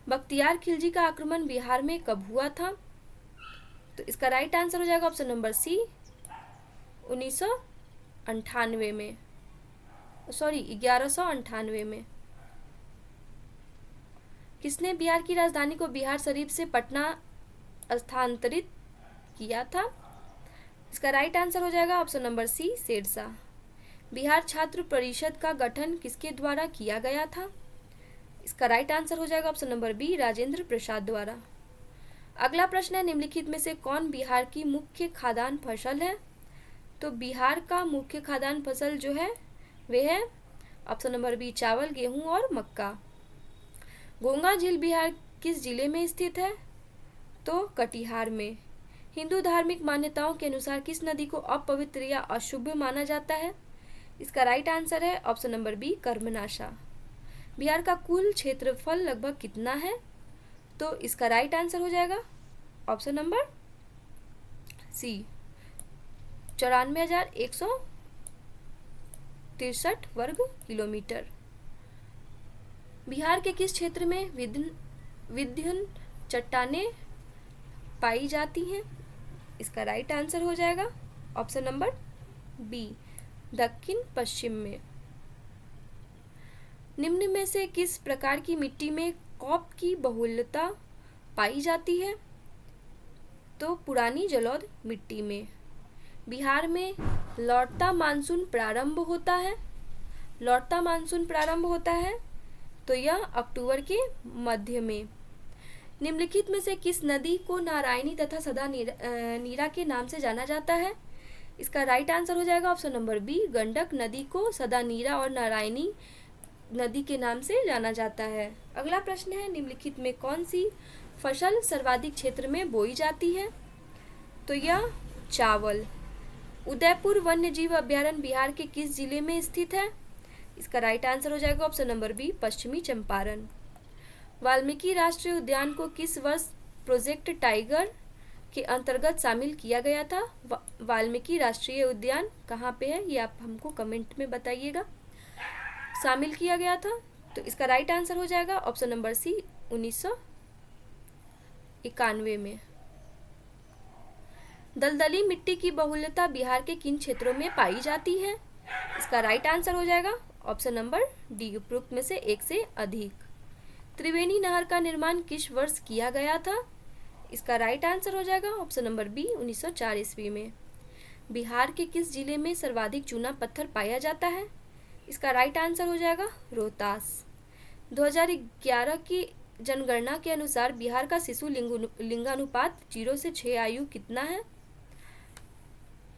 बख्तियार खिलजी का आक्रमण बिहार में कब हुआ था? तो इसका राइट आंसर हो जाएगा ऑप्शन नंबर सी, 1198 में। किसने बिहार की राजधानी को बिहार शरीफ से पटना स्थानांतरित किया था? इसका राइट आंसर हो जाएगा option number C, Sher Shah. Bihar छात्र परिषद का गठन किसके द्वारा किया गया था? इसका राइट आंसर हो जाएगा option number B, Rajendra Prasad द्वारा। अगला प्रश्न है, निम्नलिखित में से कौन बिहार की मुख्य खाद्यान्न फसल है? तो बिहार का मुख्य खाद्यान्न फसल जो है वे है ऑप्शन नंबर बी, चावल, गेहूं और मक्का। गंगा झील बिहार किस जिले में स्थित है? तो कटिहार में। हिंदू धार्मिक मान्यताओं के अनुसार किस नदी को अपवित्र या अशुभ माना जाता है? इसका राइट आंसर है option number B, Karmanasa. Bihar का कुल क्षेत्रफल लगभग कितना है? तो इसका राइट आंसर हो जाएगा ऑप्शन नंबर सी 94,163 वर्ग किलोमीटर। बिहार के किस क्षेत्र में विंध्य चट्टानें पाई जाती हैं? इसका राइट आंसर हो जाएगा ऑप्शन नंबर बी, दक्षिण पश्चिम में। निम्न में से किस प्रकार की मिट्टी में कॉप की बहुलता पाई जाती है? तो पुरानी जलौढ़ मिट्टी में। बिहार में लौटता मानसून प्रारंभ होता है, लौटता मानसून प्रारंभ होता है तो यह अक्टूबर के मध्य में। निम्नलिखित में से किस नदी को नारायणी तथा सदा नीरा के नाम से जाना जाता है? इसका राइट आंसर हो जाएगा ऑप्शन नंबर बी, गंडक नदी को सदा नीरा और नारायणी नदी के नाम से जाना जाता है। अगला प्रश्न है, निम्नलिखित में कौन सी फसल सर्वाधिक क्षेत्र में बोई जाती है? तो यह चावल। उदयपुर वन्य जीव अभयारण्य बिहार के किस जिले में स्थित है? इसका राइट आंसर हो जाएगा ऑप्शन नंबर बी, पश्चिमी चंपारण। वाल्मीकि राष्ट्रीय उद्यान को किस वर्ष प्रोजेक्ट टाइगर के अंतर्गत शामिल किया गया था? वाल्मीकि राष्ट्रीय उद्यान कहाँ पे है ये आप हमको कमेंट में बताइएगा। शामिल किया गया था तो इसका राइट आंसर हो जाएगा ऑप्शन नंबर सी, 1991 में। दलदली मिट्टी की बहुलता बिहार के किन क्षेत्रों में पाई जाती है? इसका राइट आंसर हो जाएगा ऑप्शन नंबर डी, उपरोक्त में से एक से अधिक। त्रिवेणी नहर का निर्माण किस वर्ष किया गया था? इसका राइट आंसर हो जाएगा ऑप्शन नंबर बी, 1904 ईस्वी में। बिहार के किस जिले में सर्वाधिक चूना पत्थर पाया जाता है? इसका राइट आंसर हो जाएगा रोहतास। 2011 की जनगणना के अनुसार बिहार का शिशु लिंगानुपात 0 से 6 आयु कितना है?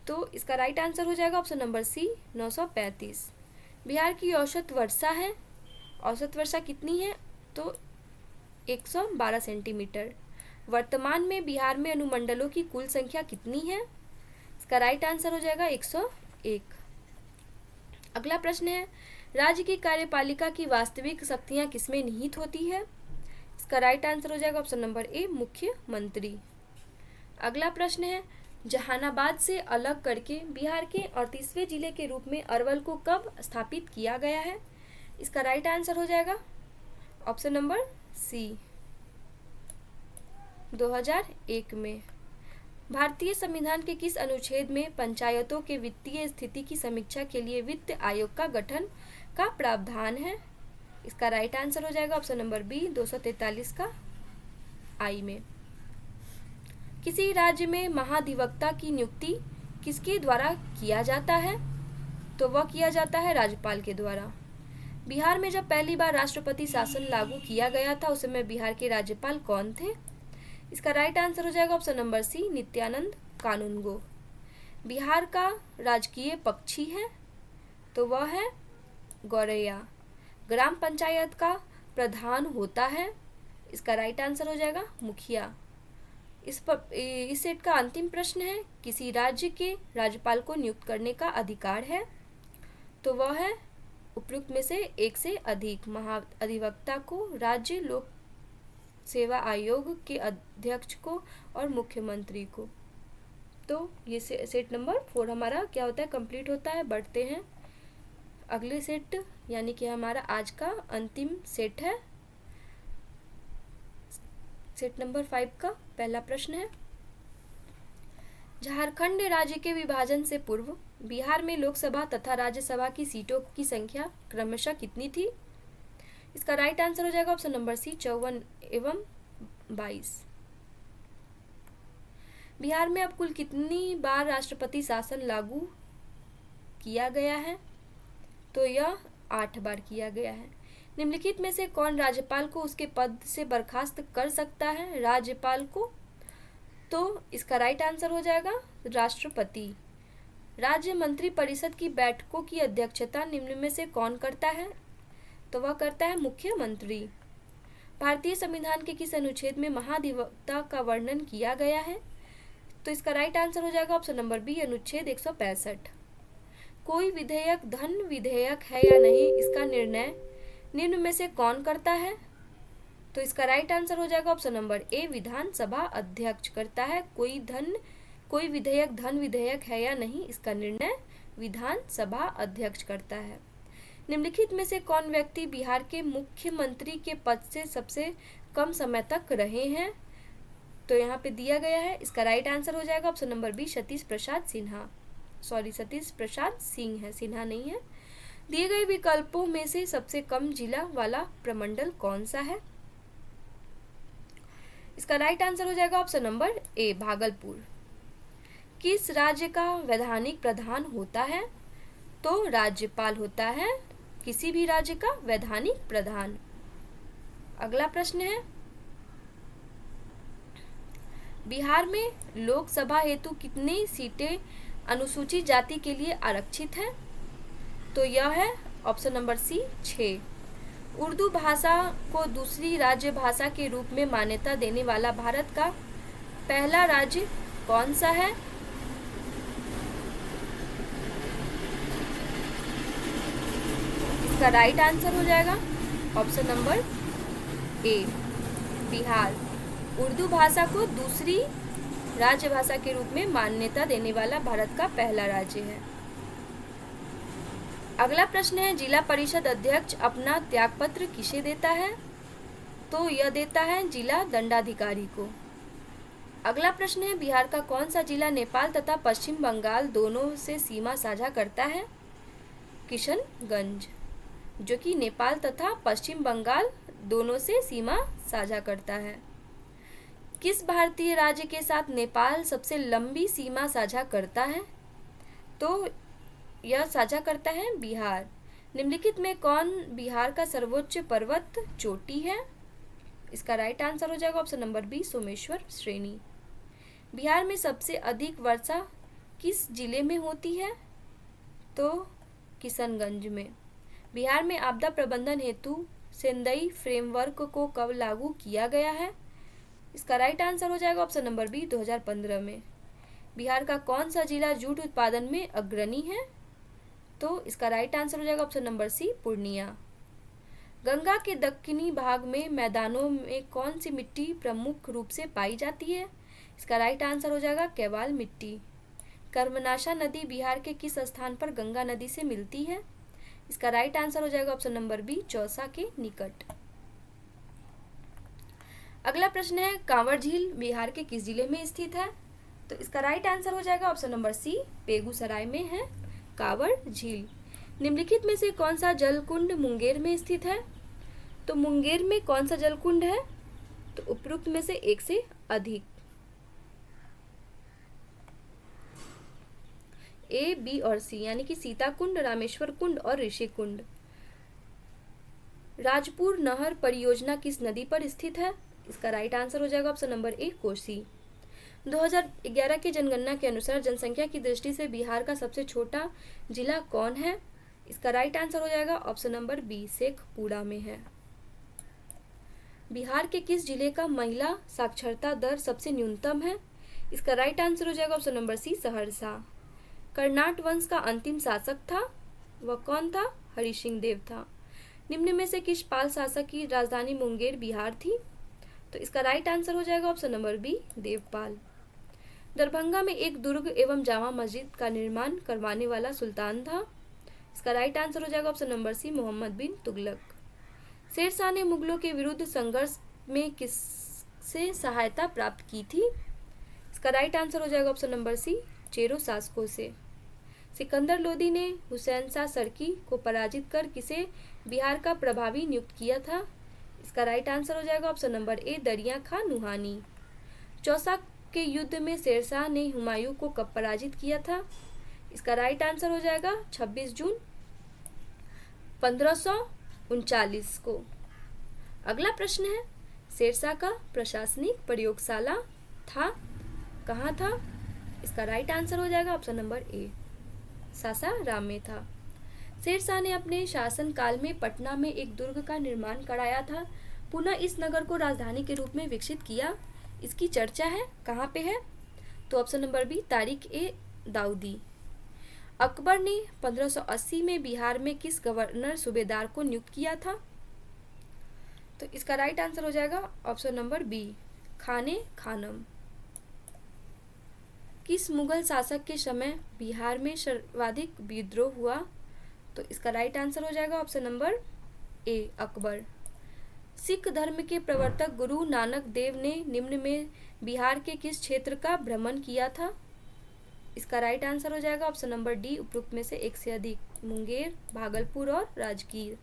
तो इसका राइट आंसर हो जाएगा ऑप्शन नंबर सी, 935। बिहार की औसत वर्षा है, औसत वर्षा कितनी है? तो 112 सेंटीमीटर। वर्तमान में बिहार में अनुमंडलों की कुल संख्या कितनी है? इसका राइट आंसर हो जाएगा 101। अगला प्रश्न है, राज्य की कार्यपालिका की वास्तविक शक्तियां किसमें निहित होती है? इसका राइट आंसर हो जाएगा ऑप्शन नंबर ए, मुख्यमंत्री। अगला प्रश्न है, जहानाबाद से अलग करके बिहार के 38वें जिले के रूप में अरवल को कब स्थापित किया गया है? इसका राइट आंसर हो जाएगा ऑप्शन नंबर सी, 2001 में। भारतीय संविधान के किस अनुच्छेद में पंचायतों के वित्तीय स्थिति की समीक्षा के लिए वित्त आयोग का गठन का प्रावधान है? इसका राइट आंसर हो जाएगा ऑप्शन नंबर बी, 243 का आई में। किसी राज्य में महाधिवक्ता की नियुक्ति किसके द्वारा किया जाता है? तो वह किया जाता है राज्यपाल के द्वारा। बिहार में जब पहली बार राष्ट्रपति शासन लागू किया गया था उस समय बिहार के राज्यपाल कौन थे? इसका राइट आंसर हो जाएगा ऑप्शन नंबर सी, नित्यानंद कानूनगो। बिहार का राजकीय पक्षी है तो वह है गौरैया। ग्राम पंचायत का प्रधान होता है, इसका राइट आंसर हो जाएगा मुखिया। इस सेट का अंतिम प्रश्न है, किसी राज्य के राज्यपाल को नियुक्त करने का अधिकार है? तो वह है उपयुक्त में से एक से अधिक महाधिवक्ता को, राज्य लोक सेवा आयोग के अध्यक्ष को और मुख्यमंत्री को। तो ये सेट नंबर 4 हमारा क्या होता है, कंप्लीट होता है। बढ़ते हैं अगले सेट, यानी कि हमारा आज का अंतिम सेट है। सेट नंबर 5 का पहला प्रश्न है, झारखंड राज्य के विभाजन से पूर्व बिहार में लोकसभा तथा राज्यसभा की सीटों की संख्या क्रमशः कितनी थी? इसका राइट आंसर हो जाएगा ऑप्शन नंबर सी, 54 एवं 22। बिहार में अब कुल कितनी बार राष्ट्रपति शासन लागू किया गया है? तो यह 8 बार किया गया है। निम्नलिखित में से कौन राज्यपाल को उसके पद से बर्खास्त कर सकता है? राज्यपाल को, तो इसका राइट आंसर हो जाएगा राष्ट्रपति। राज्य मंत्री परिषद की बैठकों की अध्यक्षता निम्न में से कौन करता है? तो वह करता है मुख्यमंत्री। भारतीय संविधान के किस अनुच्छेद में महाधिवक्ता का वर्णन किया गया है? तो इसका राइट आंसर हो जाएगा ऑप्शन नंबर बी, अनुच्छेद 165। कोई विधेयक धन विधेयक है या नहीं, इसका निर्णय निम्न में से कौन करता है? तो इसका राइट आंसर हो जाएगा ऑप्शन नंबर ए, विधानसभा अध्यक्ष करता है कोई धन कोई विधेयक धन विधेयक है या नहीं, इसका निर्णय विधानसभा अध्यक्ष करता है। निम्नलिखित में से कौन व्यक्ति बिहार के मुख्यमंत्री के पद से सबसे कम समय तक रहे हैं? तो यहाँ पे दिया गया है, इसका राइट आंसर हो जाएगा option number B, Satish Prasad Sinha. Sorry, Satish Prasad Singh है, सिन्हा नहीं है। दिए गए विकल्पों में से सबसे कम जिला वाला प्रमंडल कौन सा है? इसका राइट आंसर हो जाएगा ऑप्शन नंबर ए, भागलपुर। किस राज्य का वैधानिक प्रधान होता है? तो राज्यपाल होता है किसी भी राज्य का वैधानिक प्रधान। अगला प्रश्न है, बिहार में लोकसभा हेतु कितनी सीटें अनुसूचित जाति के लिए आरक्षित हैं? तो यह है ऑप्शन नंबर सी, 6। उर्दू भाषा को दूसरी राज्य भाषा के रूप में मान्यता देने वाला भारत का पहला राज्य कौन सा है? इसका राइट आंसर हो जाएगा ऑप्शन नंबर ए, बिहार। उर्दू भाषा को दूसरी राज्य भाषा के रूप में मान्यता देने वाला भारत का पहला राज्य है। अगला प्रश्न है, जिला परिषद अध्यक्ष अपना त्यागपत्र किसे देता है? तो यह देता है जिला दंडाधिकारी को। अगला प्रश्न है, बिहार का कौन सा जिला नेपाल तथा पश्चिम बंगाल दोनों से सीमा साझा करता है? किशनगंज, जो कि नेपाल तथा पश्चिम बंगाल दोनों से सीमा साझा करता है। किस भारतीय राज्य के साथ नेपाल सबसे लंबी सीमा साझा करता है? तो यह साझा करता है बिहार। निम्नलिखित में कौन बिहार का सर्वोच्च पर्वत चोटी है? इसका राइट आंसर हो जाएगा ऑप्शन नंबर बी, सोमेश्वर श्रेणी। बिहार में सबसे अधिक वर्षा किस जिले में होती है? तो किशनगंज में। बिहार में आपदा प्रबंधन हेतु सेंदई फ्रेमवर्क को कब लागू किया गया है? इसका राइट आंसर हो जाएगा ऑप्शन नंबर बी, 2015 में। बिहार का कौन सा जिला जूट उत्पादन में अग्रणी है? तो इसका राइट आंसर हो जाएगा option number C, Purnia. Ganga के दक्षिणी भाग में मैदानों में कौन सी मिट्टी प्रमुख रूप से पाई जाती है? इसका राइट आंसर हो जाएगा केवाल मिट्टी। कर्मनाशा नदी बिहार के किस स्थान पर गंगा नदी से मिलती है? इसका राइट आंसर हो जाएगा ऑप्शन नंबर बी, चौसा के निकट। अगला प्रश्न है, कांवर झील बिहार के किस जिले में स्थित है? तो इसका राइट आंसर हो जाएगा ऑप्शन नंबर सी, बेगूसराय में है कांवर झील। निम्नलिखित में से कौन सा जलकुंड मुंगेर में स्थित है? तो मुंगेर में कौन सा जलकुंड है? तो उपरोक्त में से एक से अधिक। ए, बी और सी, यानी कि सीता कुंड, रामेश्वर कुंड और ऋषि कुंड। राजपुर नहर परियोजना किस नदी पर स्थित है? इसका राइट आंसर हो जाएगा ऑप्शन नंबर ए, कोसी। 2011 की जनगणना के अनुसार जनसंख्या की दृष्टि से बिहार का सबसे छोटा जिला कौन है? इसका राइट आंसर हो जाएगा ऑप्शन नंबर बी, शेखपुरा में है। बिहार के किस जिले का महिला साक्षरता दर सबसे न्यूनतम है? इसका राइट आंसर हो जाएगा option number C, Saharsa. Karnat वंश का अंतिम शासक था, वह कौन था? हरि सिंह देव था। निम्न में से किस पाल शासक की राजधानी मुंगेर बिहार थी? तो इसका राइट आंसर हो जाएगा option number B, Devapala. Darbhanga में एक दुर्ग एवं जामा मस्जिद का निर्माण करवाने वाला सुल्तान था। इसका राइट आंसर हो जाएगा ऑप्शन नंबर सी, मोहम्मद बिन तुगलक। शेरशाह ने मुगलों के विरुद्ध संघर्ष में किससे सहायता प्राप्त की थी? इसका राइट आंसर हो जाएगा ऑप्शन नंबर सी, चेरो शासकों से। सिकंदर लोदी ने हुसैन शाह सरकी को पराजित कर किसे बिहार का प्रभावी नियुक्त किया था? इसका राइट आंसर हो जाएगा ऑप्शन नंबर ए, दरिया खां नुहानी। चौसा के युद्ध में शेरशाह ने हुमायूं को कब पराजित किया था? इसका राइट आंसर हो जाएगा 26 जून 1539 को। अगला प्रश्न है, शेरशाह का प्रशासनिक प्रयोगशाला था कहाँ था? इसका राइट आंसर हो जाएगा ऑप्शन नंबर ए, सासाराम में था। शेरशाह ने अपने शासन काल में पटना में एक दुर्ग का निर्माण कराया था, पुनः इस नगर को राजधानी के रूप में विकसित किया। इसकी चर्चा है कहाँ पे है? तो ऑप्शन नंबर बी, तारिक ए दाऊदी। अकबर ने 1580 में बिहार में किस गवर्नर सूबेदार को नियुक्त किया था? तो इसका राइट आंसर हो जाएगा ऑप्शन नंबर बी, खाने खानम। किस मुगल शासक के समय बिहार में सर्वाधिक विद्रोह हुआ? तो इसका राइट आंसर हो जाएगा ऑप्शन नंबर ए, अकबर। सिख धर्म के प्रवर्तक गुरु नानक देव ने निम्न में बिहार के किस क्षेत्र का भ्रमण किया था? इसका राइट आंसर हो जाएगा ऑप्शन नंबर डी, उपरोक्त में से एक से अधिक, मुंगेर, भागलपुर और राजगीर।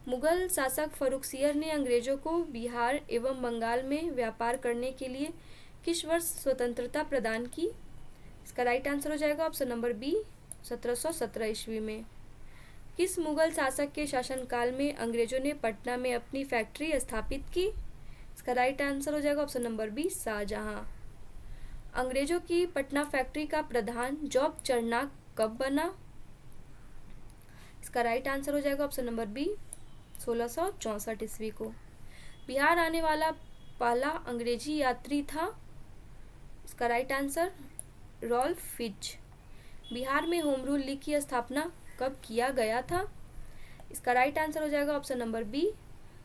मुगल शासक फर्रुखसियर ने अंग्रेजों को बिहार एवं बंगाल में व्यापार करने के लिए किस वर्ष स्वतंत्रता प्रदान की? इसका राइट आंसर हो जाएगा ऑप्शन नंबर बी, 1717 ईस्वी में। किस मुगल शासक के शासनकाल में अंग्रेजों ने पटना में अपनी फैक्ट्री स्थापित की? इसका राइट आंसर हो जाएगा ऑप्शन नंबर बी, शाहजहां। अंग्रेजों की पटना फैक्ट्री का प्रधान जॉब चरनाक कब बना? इसका राइट आंसर हो जाएगा ऑप्शन नंबर बी, 1664 ईस्वी को। बिहार आने वाला पहला अंग्रेजी यात्री था? इसका right answer Ralph Fitch. Bihar में होम रूल लीग की स्थापना कब किया गया था? इसका राइट आंसर हो जाएगा ऑप्शन नंबर बी,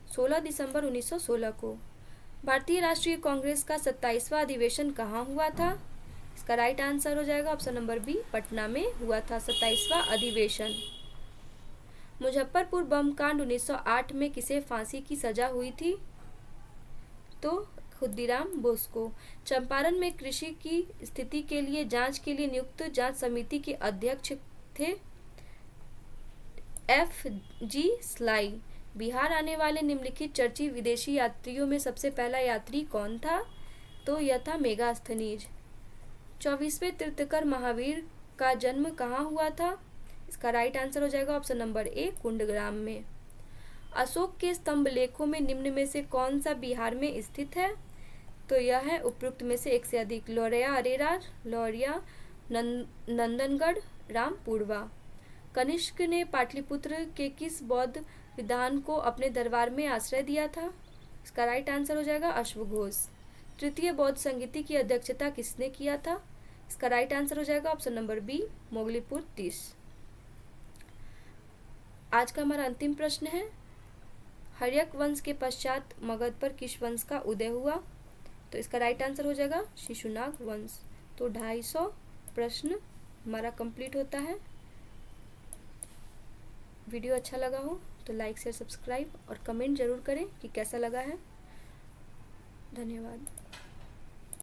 16 दिसंबर 1916 को। भारतीय राष्ट्रीय कांग्रेस का 27वां अधिवेशन कहाँ हुआ था? इसका राइट आंसर हो जाएगा ऑप्शन नंबर बी, पटना में हुआ था 27वां अधिवेशन। मुजफ्फरपुर बम कांड 1908 में किसे फांसी की सजा हुई थी? तो खुदीराम बोस को। चंपारण में कृषि की स्थिति के लिए जांच के लिए नियुक्त जांच समिति के अध्यक्ष थे F.G. स्लाई। बिहार आने वाले निम्नलिखित चर्चित विदेशी यात्रियों में सबसे पहला यात्री कौन था? तो यह था मेगास्थनीज। 24वें तीर्थंकर महावीर का जन्म कहाँ हुआ था? इसका राइट आंसर हो जाएगा ऑप्शन नंबर ए, कुंडग्राम में। अशोक के स्तंभ लेखों में निम्न में से कौन सा बिहार में स्थित है? तो यह है उपरोक्त में से एक से अधिक, लौरिया अरेरा, लौरिया, नंदनगढ़, रामपुरवा। कनिष्क ने पाटलिपुत्र के किस बौद्ध विद्वान को अपने दरबार में आश्रय दिया था? इसका राइट आंसर हो जाएगा अश्वघोष। तृतीय बौद्ध संगीति की अध्यक्षता किसने किया था? इसका राइट आंसर हो जाएगा ऑप्शन नंबर बी, मोगलीपुर तीस। आज का हमारा अंतिम प्रश्न है, हर्यक वंश के पश्चात मगध पर किस वंश का उदय हुआ? तो इसका राइट आंसर हो जाएगा शिशुनाग वंश। तो 250 प्रश्न हमारा कंप्लीट होता है। वीडियो अच्छा लगा हो तो लाइक शेयर सब्सक्राइब और कमेंट जरूर करें कि कैसा लगा है। धन्यवाद।